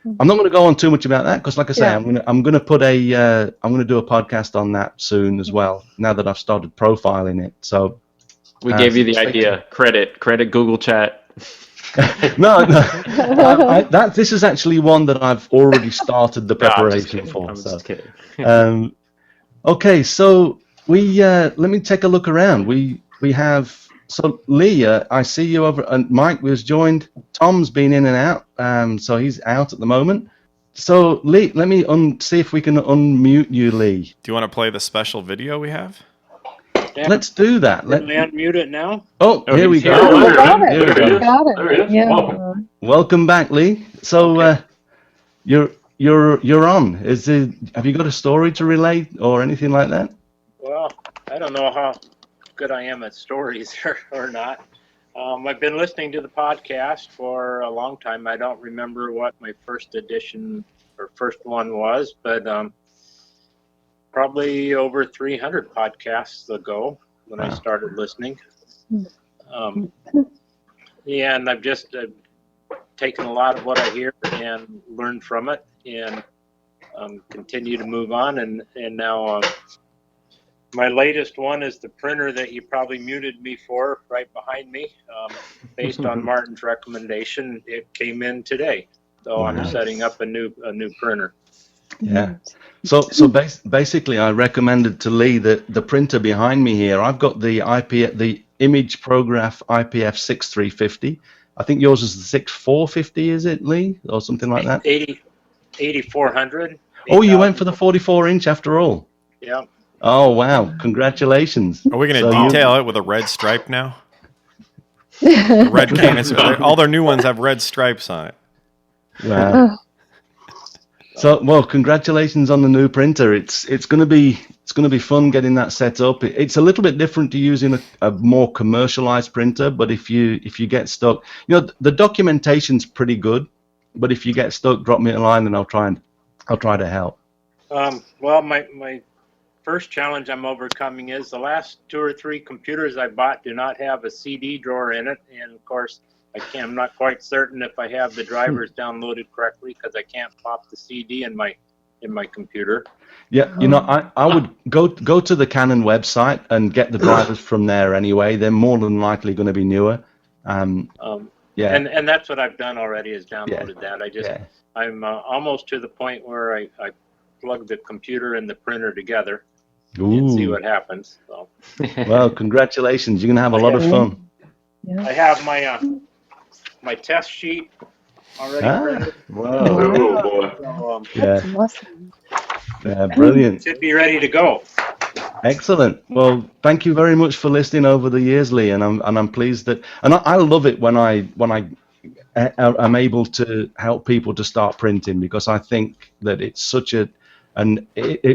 I'm not going to go on too much about that because, like I say, I'm going to do a podcast on that soon as well. Now that I've started profiling it, so we gave you the idea. Credit Google Chat. No. This is actually one that I've already started the preparation for. I'm just kidding. Okay, so let me take a look around. We have. So Lee, I see you over, and Mike was joined. Tom's been in and out, so he's out at the moment. So Lee, let me see if we can unmute you, Lee. Do you want to play the special video we have? let's do that. Can we unmute it now? Oh, here we go. Oh, Got it. Here we go. Got it. There he is. Yeah. Welcome. Welcome back, Lee. So you're on. Have you got a story to relate or anything like that? Well, I don't know how good I am at stories or not. I've been listening to the podcast for a long time. I don't remember what my first edition or first one was, but probably over 300 podcasts ago when I started listening. Yeah, and I've just taken a lot of what I hear and learned from it, and continue to move on. And now my latest one is the printer that you probably muted me for, right behind me. Based on Martin's recommendation, it came in today, so I'm setting up a new printer. Yeah. So basically, I recommended to Lee the printer behind me here. I've got the Image Prograph IPF 6350. I think yours is the 6450, is it, Lee, or something like that? 8400. Oh, you went for the 44-inch after all. Yeah. Oh wow! Congratulations. Are we going to detail it with a red stripe now? The red cannons. All their new ones have red stripes on it. Wow. So, well, congratulations on the new printer. It's going to be fun getting that set up. It's a little bit different to using a more commercialized printer, but if you get stuck, the documentation's pretty good. But if you get stuck, drop me a line and I'll try to help. Well, my first challenge I'm overcoming is the last 2 or 3 computers I bought do not have a CD drawer in it, and of course I'm not quite certain if I have the drivers downloaded correctly because I can't pop the CD in my computer. Yeah, I would go to the Canon website and get the drivers from there anyway. They're more than likely going to be newer. Yeah. And that's what I've done already is downloaded that. I'm almost to the point where I plug the computer and the printer together and see what happens. So. Well, congratulations! You're going to have a lot of fun. I have my test sheet already printed. Wow. Oh, boy. So, yeah, brilliant. Should be ready to go. Excellent. Well, thank you very much for listening over the years, Lee, and I'm pleased that, and I love it when I'm able to help people to start printing, because I think that it's such it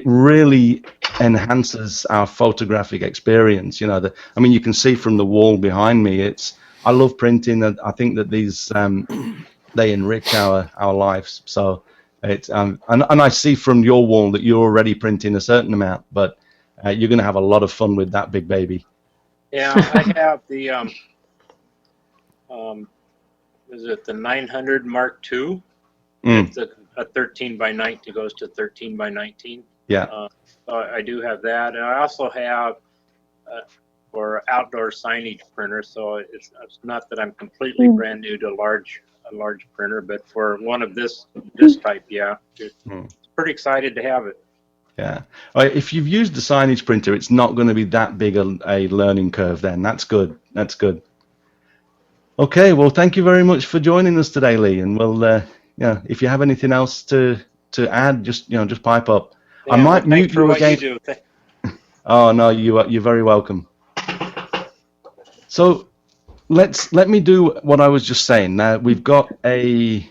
really enhances our photographic experience. I mean, you can see from the wall behind me. I love printing, and I think that these they enrich our lives. So it's and I see from your wall that you're already printing a certain amount, but you're going to have a lot of fun with that big baby. Yeah, I have the is it the 900 Mark II? It's a 13 by 19, goes to 13 by 19. Yeah. So I do have that, and I also have for outdoor signage printer. So it's not that I'm completely brand new to a large printer, but for one of this type, yeah, it's pretty excited to have it. Yeah. If you've used the signage printer, it's not going to be that big a learning curve then. That's good. That's good. Okay. Well, thank you very much for joining us today, Lee. And we'll, if you have anything else to add, just pipe up. Yeah, I might mute you again. You do. Oh no, you're very welcome. So let me do what I was just saying. Now we've got a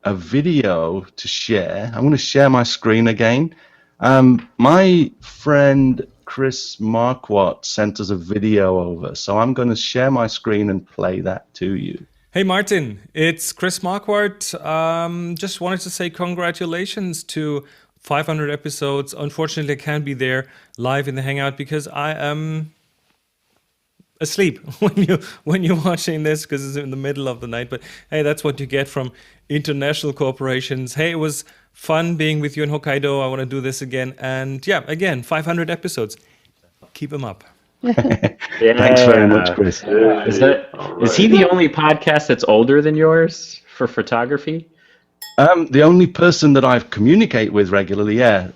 video to share. I'm going to share my screen again. My friend Chris Marquardt sent us a video over, so I'm going to share my screen and play that to you. Hey Martin, it's Chris Marquardt. Just wanted to say congratulations to 500 episodes. Unfortunately, I can't be there live in the Hangout because I am asleep when you're watching this, because it's in the middle of the night. But hey, that's what you get from international corporations. Hey, it was fun being with you in Hokkaido. I want to do this again. And yeah, again, 500 episodes. Keep them up. Thanks very much, Chris. Is he the only podcast that's older than yours for photography? The only person that I've communicate with regularly, yeah.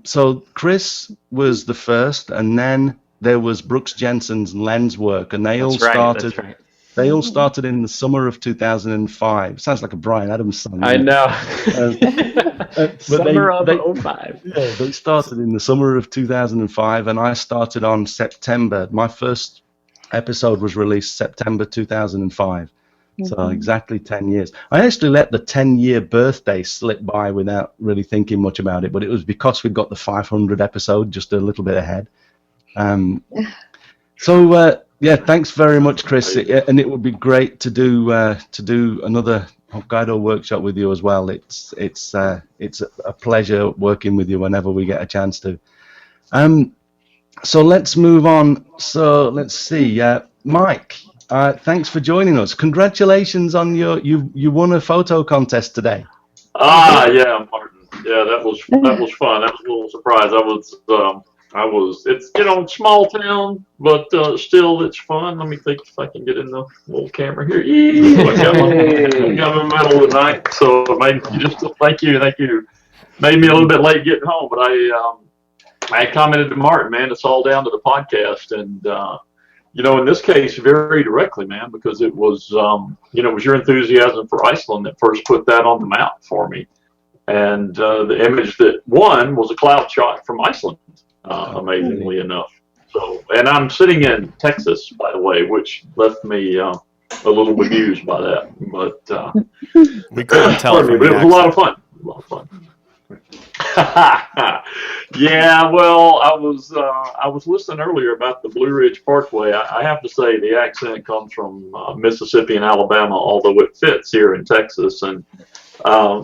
So Chris was the first, and then there was Brooks Jensen's Lens Work, and they all started. That's right. They all started in the summer of 2005. Sounds like a Bryan Adams song. I know. But Summer of 05. Yeah, they started in the summer of 2005, and I started on September. My first episode was released September 2005. So exactly 10 years. I actually let the 10-year birthday slip by without really thinking much about it, but it was because we got the 500 episode just a little bit ahead. Yeah, thanks very much, Chris. And it would be great to do another Hokkaido workshop with you as well. It's a pleasure working with you whenever we get a chance to. So let's move on. So let's see, Mike. Thanks for joining us. Congratulations on you won a photo contest today. Yeah, Martin. Yeah, that was fun. That was a little surprise. It's small town, but still it's fun. Let me think if I can get in the little camera here. I got my medal tonight, so thank you. Made me a little bit late getting home, but I commented to Martin, man, it's all down to the podcast, and in this case, very directly, man, because it was it was your enthusiasm for Iceland that first put that on the map for me, and the image that won was a cloud shot from Iceland. Amazingly enough. So, and I'm sitting in Texas, by the way, which left me a little bemused by that. But we couldn't tell. But it was a lot of fun. Yeah, well, I was listening earlier about the Blue Ridge Parkway. I have to say the accent comes from Mississippi and Alabama, although it fits here in Texas. And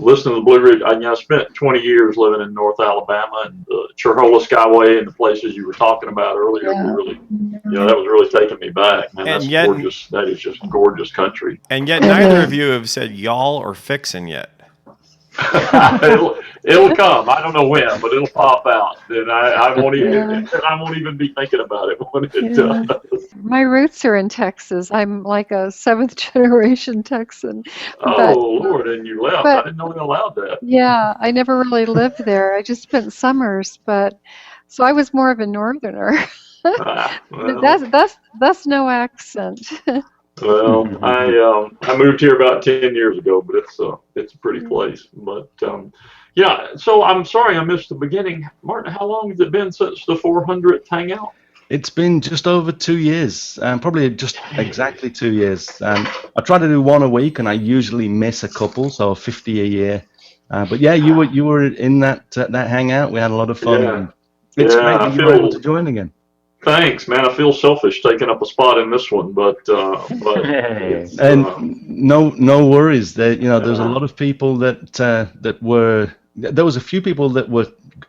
listening to the Blue Ridge, I spent 20 years living in North Alabama, and the Chihuahua Skyway and the places you were talking about earlier were really, that was really taking me back. Man, that's gorgeous. That is just gorgeous country. And yet, neither of you have said y'all or fixin' yet. It'll come. I don't know when, but it'll pop out, and I won't even be thinking about it when it does. My roots are in Texas. I'm like a 7th generation Texan. Lord, and you left. I didn't know they allowed that. Yeah, I never really lived there. I just spent summers, so I was more of a northerner. That's no accent. Well, I moved here about 10 years ago, but it's a pretty place. But so I'm sorry I missed the beginning. Martin, how long has it been since the 400th hangout? It's been just over 2 years, probably just exactly 2 years. I try to do one a week, and I usually miss a couple, so 50 a year. But yeah, you were in that hangout. We had a lot of fun. Yeah. It's great that you were able to join again. Thanks, man. I feel selfish taking up a spot in this one, but no worries. There's a lot of people that were. There was a few people that were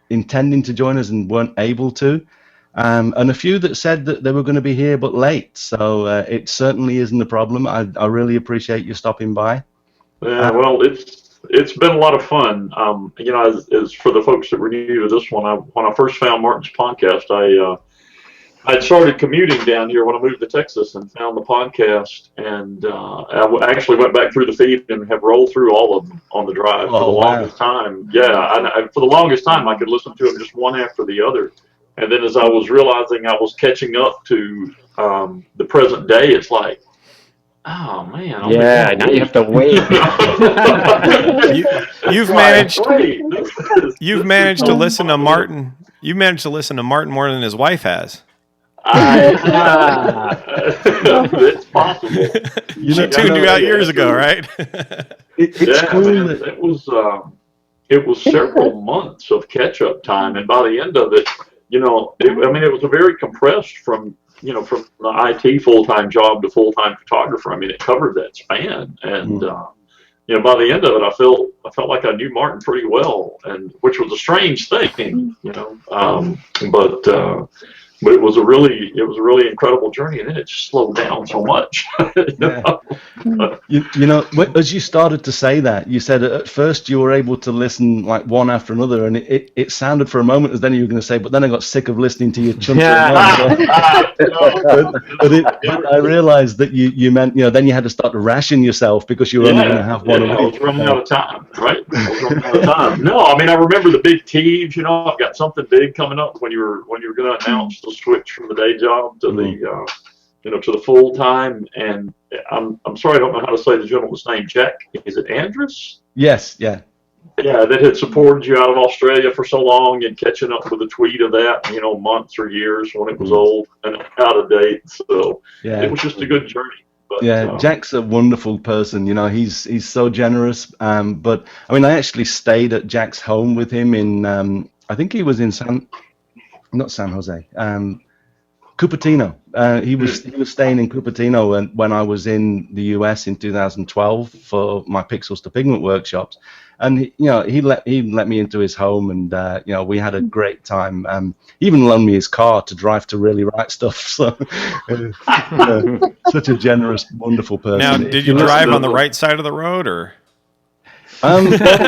intending to join us and weren't able to, and a few that said that they were going to be here but late. So it certainly isn't a problem. I really appreciate you stopping by. Yeah, well, it's been a lot of fun. As for the folks that were new to this one, when I first found Martin's podcast, I'd started commuting down here when I moved to Texas and found the podcast, and I actually went back through the feed and have rolled through all of them on the drive for the longest time. Yeah, for the longest time I could listen to them just one after the other, and then as I was realizing I was catching up to the present day, it's like, oh man! Yeah, now you have to wait. You've managed to listen to Martin. You managed to listen to Martin more than his wife has. It's possible. She tuned you out years ago, right? It's cool. Man, it was several months of catch-up time, and by the end of it, it was a very compressed from the IT full-time job to full-time photographer. I mean, it covered that span, and by the end of it, I felt like I knew Martin pretty well, and which was a strange thing, but it was a really incredible journey, and then it just slowed down so much. As you started to say that, you said at first you were able to listen like one after another, and it sounded for a moment as then you were going to say, but then I got sick of listening to you chuntering on. But I realized that you meant, then you had to start to ration yourself because you were only going to have one a week. I was running out of time, right? No, I mean, I remember the big tease, I've got something big coming up when you were going to announce the switch from the day job to to the full time. And I'm sorry, I don't know how to say the gentleman's name. Jack, is it Andrus? Yes, yeah. Yeah, that had supported you out of Australia for so long, and catching up with a tweet of that, months or years when it was old and out of date. So it was just a good journey. But, Jack's a wonderful person. He's so generous. But I mean, I actually stayed at Jack's home with him in I think he was in not San Jose, Cupertino. He was staying in Cupertino when I was in the US in 2012 for my Pixels to Pigment workshops, and he let me into his home, and we had a great time. He even loaned me his car to drive to Really Right Stuff. So such a generous, wonderful person. Now, did you drive on the right side of the road, or? Well,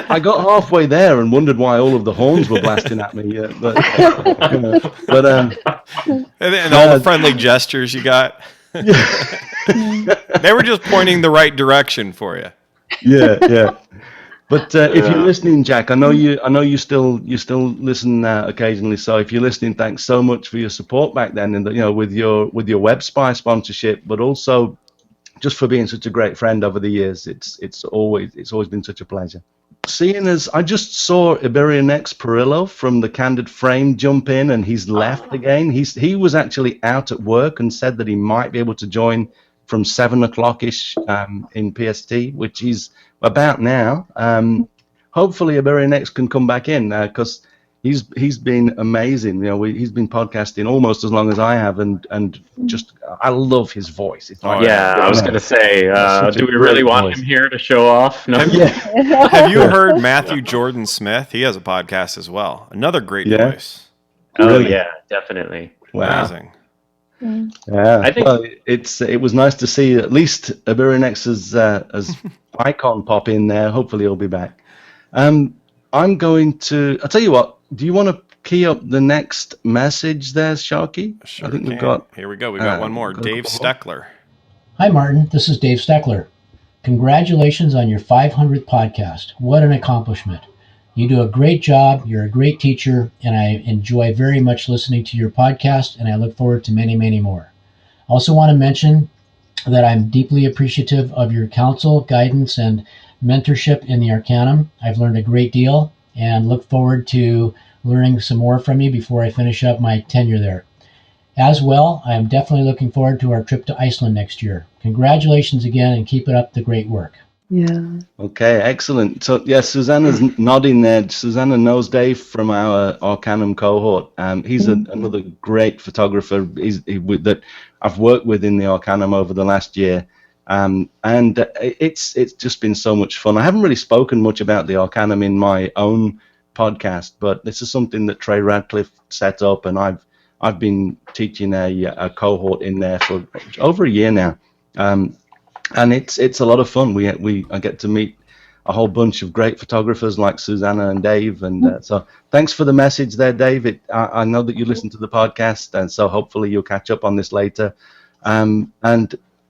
I got halfway there and wondered why all of the horns were blasting at me. And all the friendly gestures you got. They were just pointing the right direction for you. Yeah. But if you're listening, Jack, I know you still listen occasionally. So if you're listening, thanks so much for your support back then, and with your WebSpy sponsorship, but also just for being such a great friend over the years. It's always been such a pleasure. Seeing as I just saw Iberianex Perillo from the Candid Frame jump in, and he's left again. He was actually out at work and said that he might be able to join from 7 o'clock-ish in PST, which he's about now. Hopefully Iberianex can come back in because he's been amazing. He's been podcasting almost as long as I have, and just I love his voice. I was going to say, do we really want him here to show off? No. Have you heard Matthew Jordan Smith? He has a podcast as well. Another great voice. Oh really? Yeah, definitely. Wow. Amazing. Yeah, I think it was nice to see at least Iberianex's as icon pop in there. Hopefully he'll be back. I'm going to. I'll tell you what. Do you want to key up the next message there, Sharky? Sure. I think we've got. Here we go. We got one more. Dave Steckler. Hi, Martin. This is Dave Steckler. Congratulations on your 500th podcast. What an accomplishment. You do a great job. You're a great teacher, and I enjoy very much listening to your podcast, and I look forward to many, many more. I also want to mention that I'm deeply appreciative of your counsel, guidance, and mentorship in the Arcanum. I've learned a great deal and look forward to learning some more from you before I finish up my tenure there. As well, I am definitely looking forward to our trip to Iceland next year. Congratulations again, and keep it up the great work. Yeah. Okay, excellent. So, Susanna's nodding there. Susanna knows Dave from our Arcanum cohort. He's another great photographer that I've worked with in the Arcanum over the last year. And it's just been so much fun. I haven't really spoken much about the Arcanum in my own podcast, but this is something that Trey Radcliffe set up, and I've been teaching a cohort in there for over a year now. And it's a lot of fun. I get to meet a whole bunch of great photographers like Susanna and Dave, and so thanks for the message there, Dave. I know that you listen to the podcast, and so hopefully you'll catch up on this later.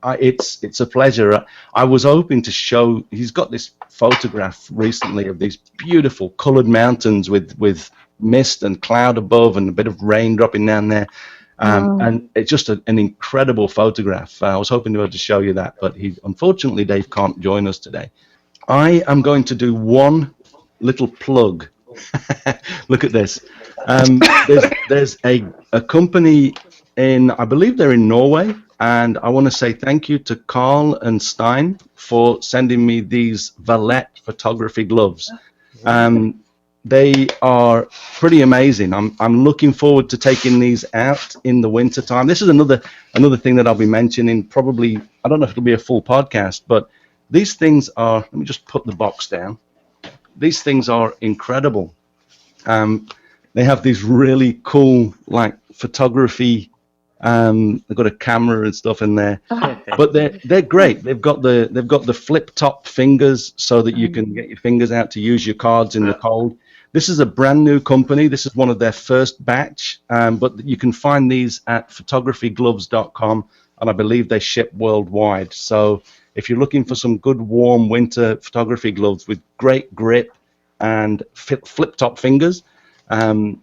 It's a pleasure. I was hoping to show. He's got this photograph recently of these beautiful coloured mountains with mist and cloud above and a bit of rain dropping down there. And it's just an incredible photograph. I was hoping to be able to show you that, but unfortunately, Dave can't join us today. I am going to do one little plug. Look at this. There's a company I believe they're in Norway, and I want to say thank you to Carl and Stein for sending me these Valette photography gloves. They are pretty amazing. I'm looking forward to taking these out in the winter time. This is another thing that I'll be mentioning. Probably, I don't know if it'll be a full podcast, but these things are. Let me just put the box down. These things are incredible. They have these really cool photography. They've got a camera and stuff in there, but they're great. They've got the flip top fingers so that you can get your fingers out to use your cards in the cold. This is a brand new company. This is one of their first batch, but you can find these at photographygloves.com, and I believe they ship worldwide. So if you're looking for some good warm winter photography gloves with great grip and flip top fingers, then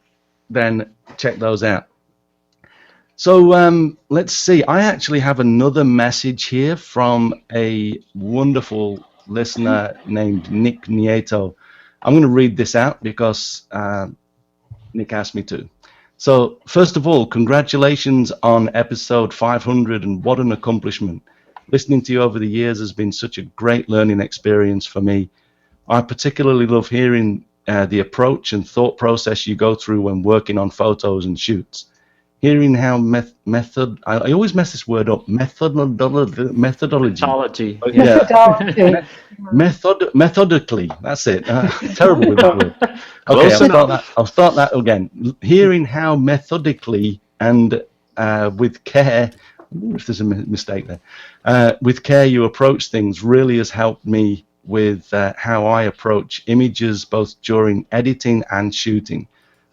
check those out. So let's see. I actually have another message here from a wonderful listener named Nick Nieto. I'm going to read this out because Nick asked me to. So first of all, congratulations on episode 500, and what an accomplishment. Listening to you over the years has been such a great learning experience for me. I particularly love hearing the approach and thought process you go through when working on photos and shoots. Hearing how I always mess this word up, methodology. Methodology. Yeah. Methodically, that's it. Terrible with that word. Okay, I'll start that again. Hearing how methodically and with care, I wonder if there's a mistake there, with care you approach things really has helped me with how I approach images both during editing and shooting,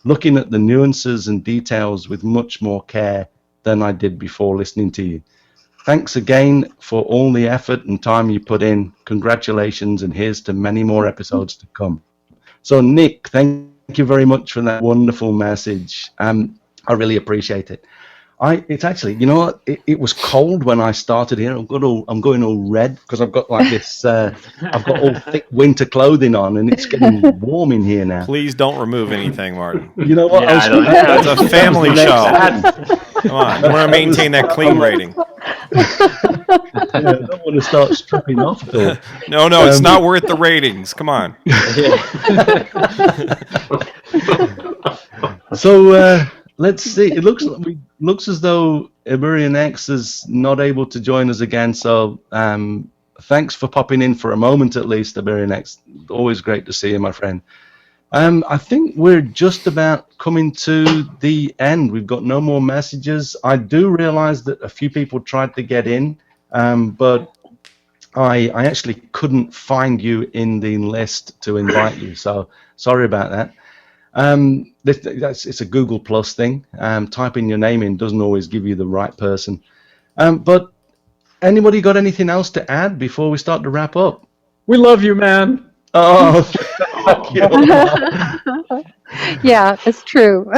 looking at the nuances and details with much more care than I did before listening to you. Thanks again for all the effort and time you put in. Congratulations, and here's to many more episodes to come. So Nick, thank you very much for that wonderful message. I really appreciate it. It's actually, you know what? It was cold when I started here. I'm going all red because I've got like this. I've got all thick winter clothing on, and it's getting warm in here now. Please don't remove anything, Martin. You know what? Yeah, it's a family show. Come on, I want to maintain that clean rating. I don't want to start stripping off, Phil. No, it's not worth the ratings. Come on. So let's see. It looks as though Iberian X is not able to join us again. So thanks for popping in for a moment at least, Iberian X. Always great to see you, my friend. I think we're just about coming to the end. We've got no more messages. I do realize that a few people tried to get in, but I actually couldn't find you in the list to invite you. So sorry about that. It's a Google Plus thing. Typing your name in doesn't always give you the right person. But anybody got anything else to add before we start to wrap up? We love you, man. Oh, thank you. Yeah, it's true.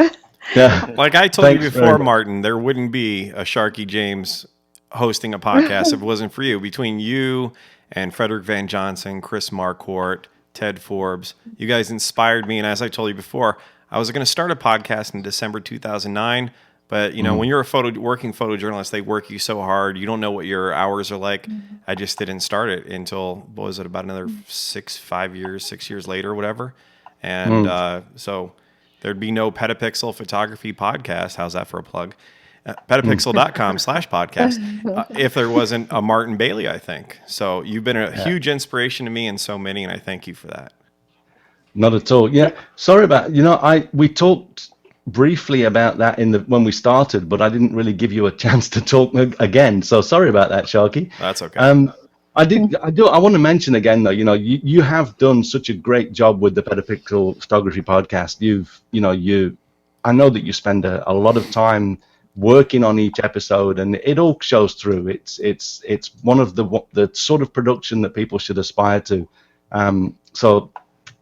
Yeah. Like I told you before, Martin, there wouldn't be a Sharky James hosting a podcast if it wasn't for you. Between you and Frederick Van Johnson, Chris Marquardt, Ted Forbes, you guys inspired me. And as I told you before, I was going to start a podcast in December 2009. But, you know, when you're a working photojournalist, they work you so hard. You don't know what your hours are like. I just didn't start it until, what was it, about another 6 years later or whatever. And so there'd be no Petapixel photography podcast. How's that for a plug? Petapixel.com/podcast. If there wasn't a Martin Bailey, I think. So you've been a huge inspiration to me and so many, and I thank you for that. Not at all. Yeah. Sorry about, we talked briefly about that when we started, but I didn't really give you a chance to talk again. So sorry about that, Sharky. That's okay. I want to mention again though, you have done such a great job with the Petapixel Photography Podcast. I know that you spend a lot of time working on each episode, and it all shows through. It's one of the sort of production that people should aspire to. So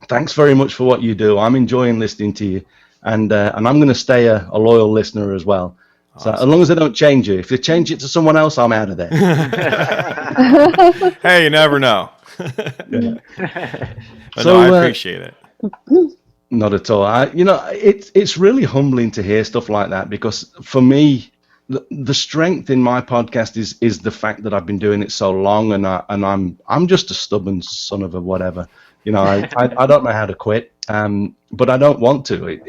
thanks very much for what you do. I'm enjoying listening to you. And I'm going to stay a loyal listener as well. Awesome. So as long as they don't change it. If they change it to someone else, I'm out of there. Hey, you never know. Yeah. So I appreciate it. Not at all. It's really humbling to hear stuff like that, because for me, the strength in my podcast is the fact that I've been doing it so long, and I'm just a stubborn son of a whatever. I don't know how to quit. But I don't want to.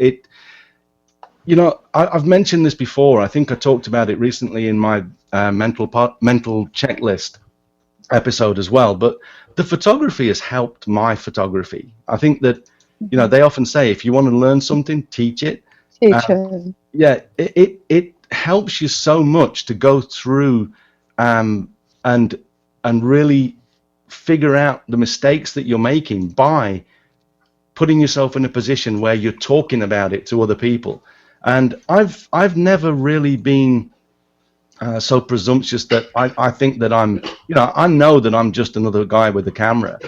I've mentioned this before. I think I talked about it recently in my mental checklist episode as well. But the photography has helped my photography. I think that, they often say, if you want to learn something, teach it. Teach it. Yeah, it helps you so much to go through and really figure out the mistakes that you're making by putting yourself in a position where you're talking about it to other people. And I've never really been so presumptuous that I think that I know that I'm just another guy with a camera.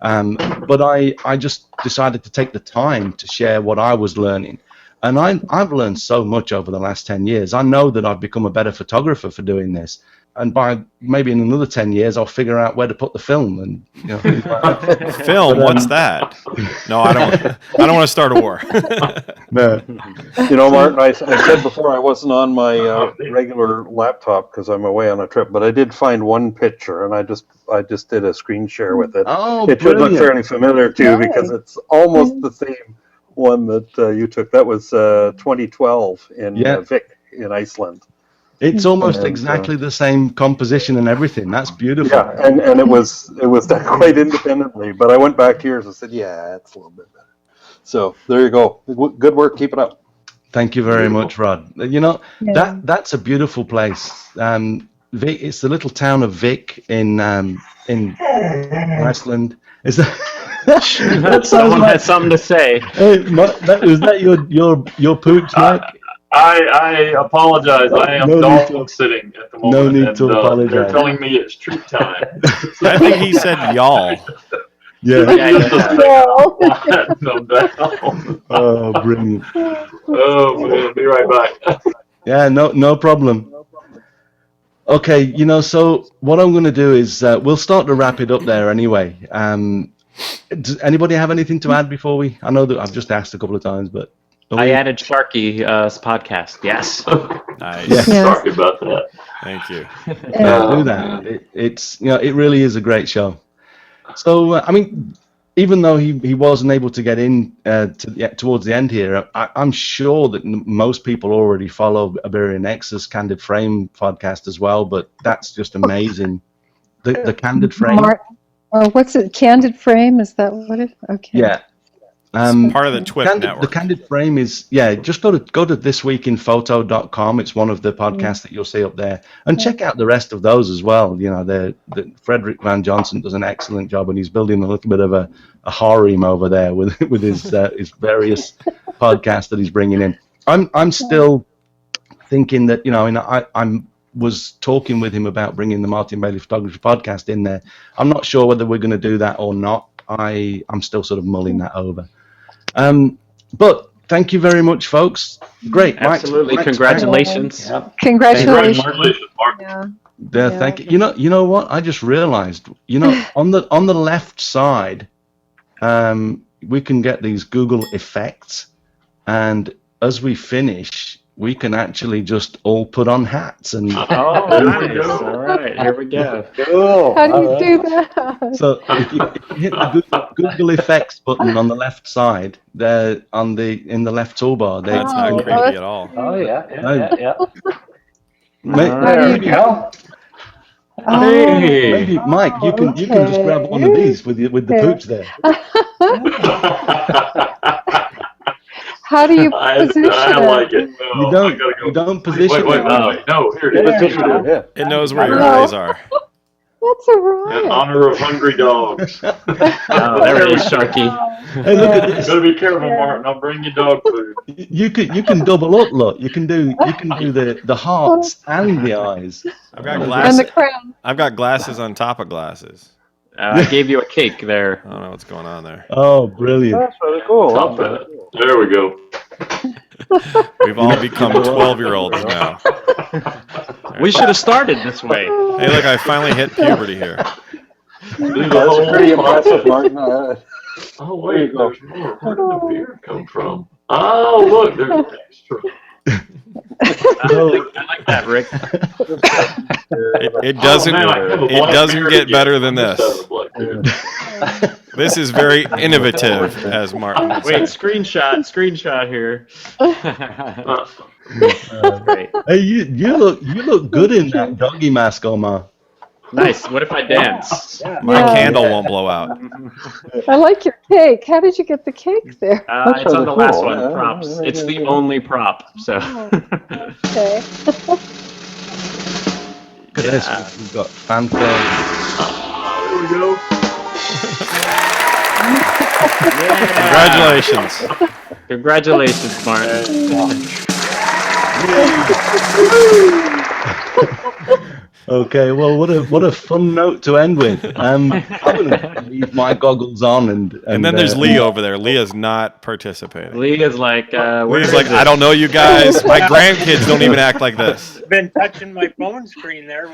But I just decided to take the time to share what I was learning. And I've learned so much over the last 10 years. I know that I've become a better photographer for doing this. And by maybe in another 10 years, I'll figure out where to put the film. And Film? What's that? No, I don't want to start a war. No. You know, Martin, I said before I wasn't on my regular laptop because I'm away on a trip, but I did find one picture, and I just did a screen share with it. Oh, it should look brilliant. fairly familiar too, because it's almost the same one that you took. That was 2012 in Vik in Iceland. It's almost exactly the same composition and everything. That's beautiful. Yeah, and it was done quite independently. But I went back years and said, yeah, it's a little bit better. So there you go. Good work. Keep it up. Thank you very much, Rod. You know, that's a beautiful place. Vik, it's the little town of Vik in Iceland. Is that Someone has something to say. Hey, was that your pooch, Mike? I apologize. I am dog sitting at the moment. No need to apologize. They're telling me it's treat time. I think he said y'all. Yeah. Oh, brilliant. Oh, man. Be right back. Yeah, no problem. Okay, you know, so what I'm going to do is we'll start to wrap it up there anyway. Does anybody have anything to add before we? I know that I've just asked a couple of times, but I added Sharky's podcast. Yes. Nice. Yes. Sorry about that. Thank you. Do that. It's it really is a great show. So I mean, even though he wasn't able to get in towards the end here, I'm sure that most people already follow Iberian X's Candid Frame podcast as well. But that's just amazing. The Candid Frame. What's it? Candid Frame? Is that what it? Okay. Yeah. Part of the TWIP network. The Candid Frame is, just go to thisweekinphoto.com. It's one of the podcasts that you'll see up there, and check out the rest of those as well. You know, the Frederick Van Johnson does an excellent job, and he's building a little bit of a harem over there with his various podcasts that he's bringing in. I'm still thinking that, you know, I was talking with him about bringing the Martin Bailey Photography podcast in there. I'm not sure whether we're going to do that or not. I'm still sort of mulling that over. But thank you very much, folks. Great. Absolutely. Mike's Congratulations. Congratulations. Yeah, thank you. You know what? I just realized, you know, on the left side, we can get these Google effects, and as we finish, we can actually just all put on hats and. Oh, nice. All right, here we go. Cool. How do you do that? So if you hit the Google Effects button on the left side, there in the left toolbar, That's not creepy at all. Oh yeah. There you go. Maybe Mike, you can just grab one of these with the pooch there. How do you position I like it. No, you don't position wait. No, here it is. It knows where your eyes are. That's all right. In honor of hungry dogs. Oh, there it is, Sharky. Hey, look at this. Gotta be careful, Martin. I'll bring you dog food. You can double up. Look, you can do the hearts and the eyes. I've got glasses. And the crown. I've got glasses on top of glasses. I gave you a cake there. I don't know what's going on there. Oh, brilliant. That's really cool. Top that. There we go. We've all become 12-year-olds now. We should have started this way. Hey, look, I finally hit puberty here. That's pretty impressive, Martin. Oh, wait, there's more. Where did the beard come from? Oh, look, there's an extra. I like that, Rick. It doesn't get better than this. This is very innovative, as Martin would Wait, say. screenshot here. Great. Hey, you look good in that doggy mask, Omar. Nice. What if I dance? My candle won't blow out. I like your cake. How did you get the cake there? It's on the last one. Props. It's the only prop. So. Okay. Look at this. We've got fanfare. There we go. Congratulations. Congratulations, Martin. Okay, well, what a fun note to end with. I'm going to leave my goggles on, and then there's Leah over there. Leah's not participating. Leah's like, Leah's like, I don't know you guys. My grandkids don't even act like this. Been touching my phone screen there.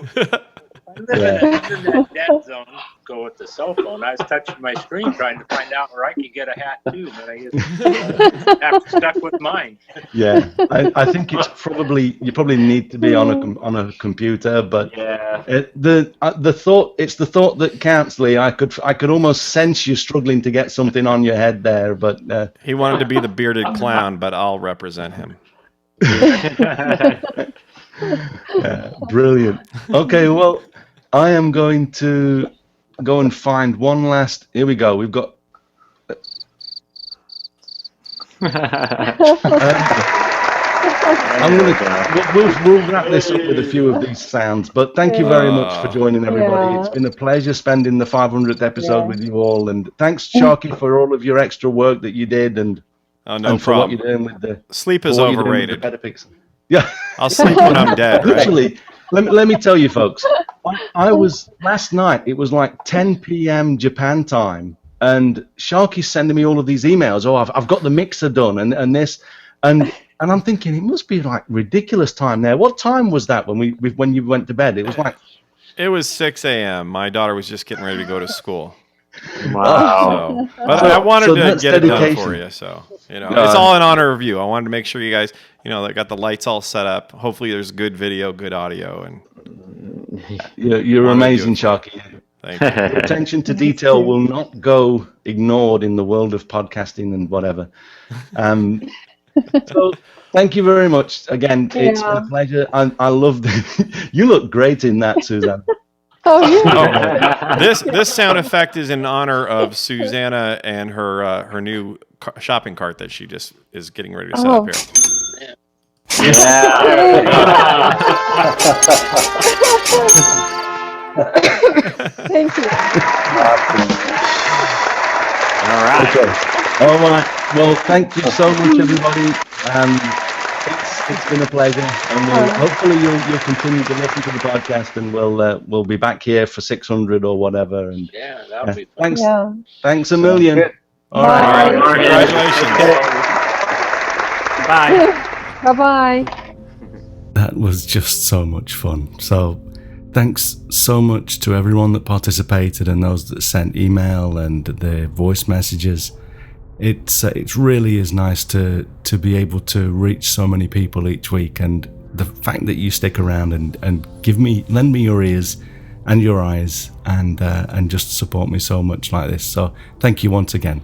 I live in an internet dead zone. Go with the cell phone. I was touching my screen trying to find out where I could get a hat too, but I just have stuck with mine. Yeah, I think it's probably you probably need to be on a computer, but yeah, the thought it's the thought that counts, Lee. I could almost sense you struggling to get something on your head there, but he wanted to be the bearded clown, but I'll represent him. Brilliant. Okay, well, I am going to go and find one last. Here we go. We've got. I'm gonna. We'll wrap this up with a few of these sounds. But thank you very much for joining, everybody. It's been a pleasure spending the 500th episode with you all, and thanks, Sharky, for all of your extra work that you did, and no for what problem. you're doing with the sleep is what you're doing with overrated. the Petapix. Yeah, I'll sleep when I'm dead. Right? Actually, let me tell you, folks. I was last night. It was like 10 p.m. Japan time, and Sharky's sending me all of these emails. Oh, I've got the mixer done, and this, and I'm thinking it must be like ridiculous time there. What time was that when you went to bed? It was like. It was 6 a.m. My daughter was just getting ready to go to school. Wow. But I wanted to get it done dedication. for you, so it's all in honor of you. I wanted to make sure you guys, they got the lights all set up. Hopefully, there's good video, good audio, and you're amazing, Sharky. Thank you. Your attention to detail will not go ignored in the world of podcasting and whatever. So thank you very much again. It's been a pleasure. I love you look great in that, Suzanne. Oh, yeah. This sound effect is in honor of Susanna and her new shopping cart that she just is getting ready to set up here. Thank you. All right. Okay. All right. Well, thank you so much, everybody. It's been a pleasure, and hopefully you'll continue to listen to the podcast, and we'll be back here for 600 or whatever. And yeah, that'll be fun. Thanks a million. All right. Congratulations. Bye. Bye-bye. That was just so much fun. So thanks so much to everyone that participated and those that sent email and their voice messages. It really is nice to be able to reach so many people each week, and the fact that you stick around and lend me your ears and your eyes and just support me so much like this. So thank you once again,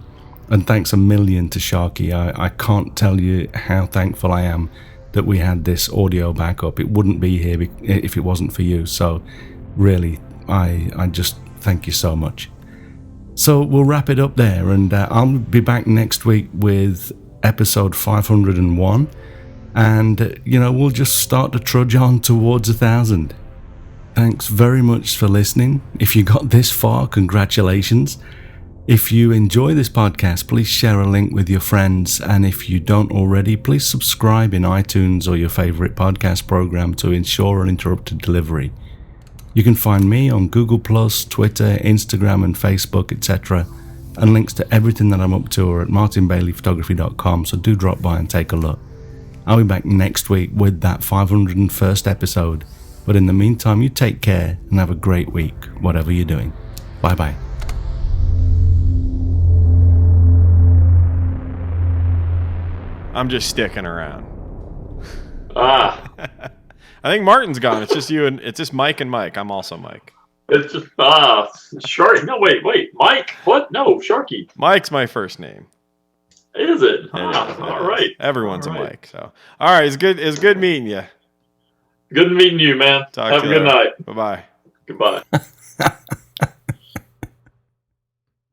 and thanks a million to Sharky. I can't tell you how thankful I am that we had this audio backup. It wouldn't be here if it wasn't for you. So really, I just thank you so much. So we'll wrap it up there, and I'll be back next week with episode 501, and we'll just start to trudge on towards 1,000. Thanks very much for listening. If you got this far, congratulations. If you enjoy this podcast, please share a link with your friends, and if you don't already, please subscribe in iTunes or your favorite podcast program to ensure uninterrupted delivery. You can find me on Google+, Twitter, Instagram and Facebook, etc. And links to everything that I'm up to are at martinbaileyphotography.com, so do drop by and take a look. I'll be back next week with that 501st episode. But in the meantime, you take care and have a great week, whatever you're doing. Bye-bye. I'm just sticking around. I think Martin's gone. It's just you and it's just Mike and Mike. I'm also Mike. It's just Sharky. No, wait, Mike. What? No, Sharky. Mike's my first name. Is it? All right. Everyone's a Mike. So, all right. It's good meeting you. Good meeting you, man. Have a good night. Bye-bye. Goodbye.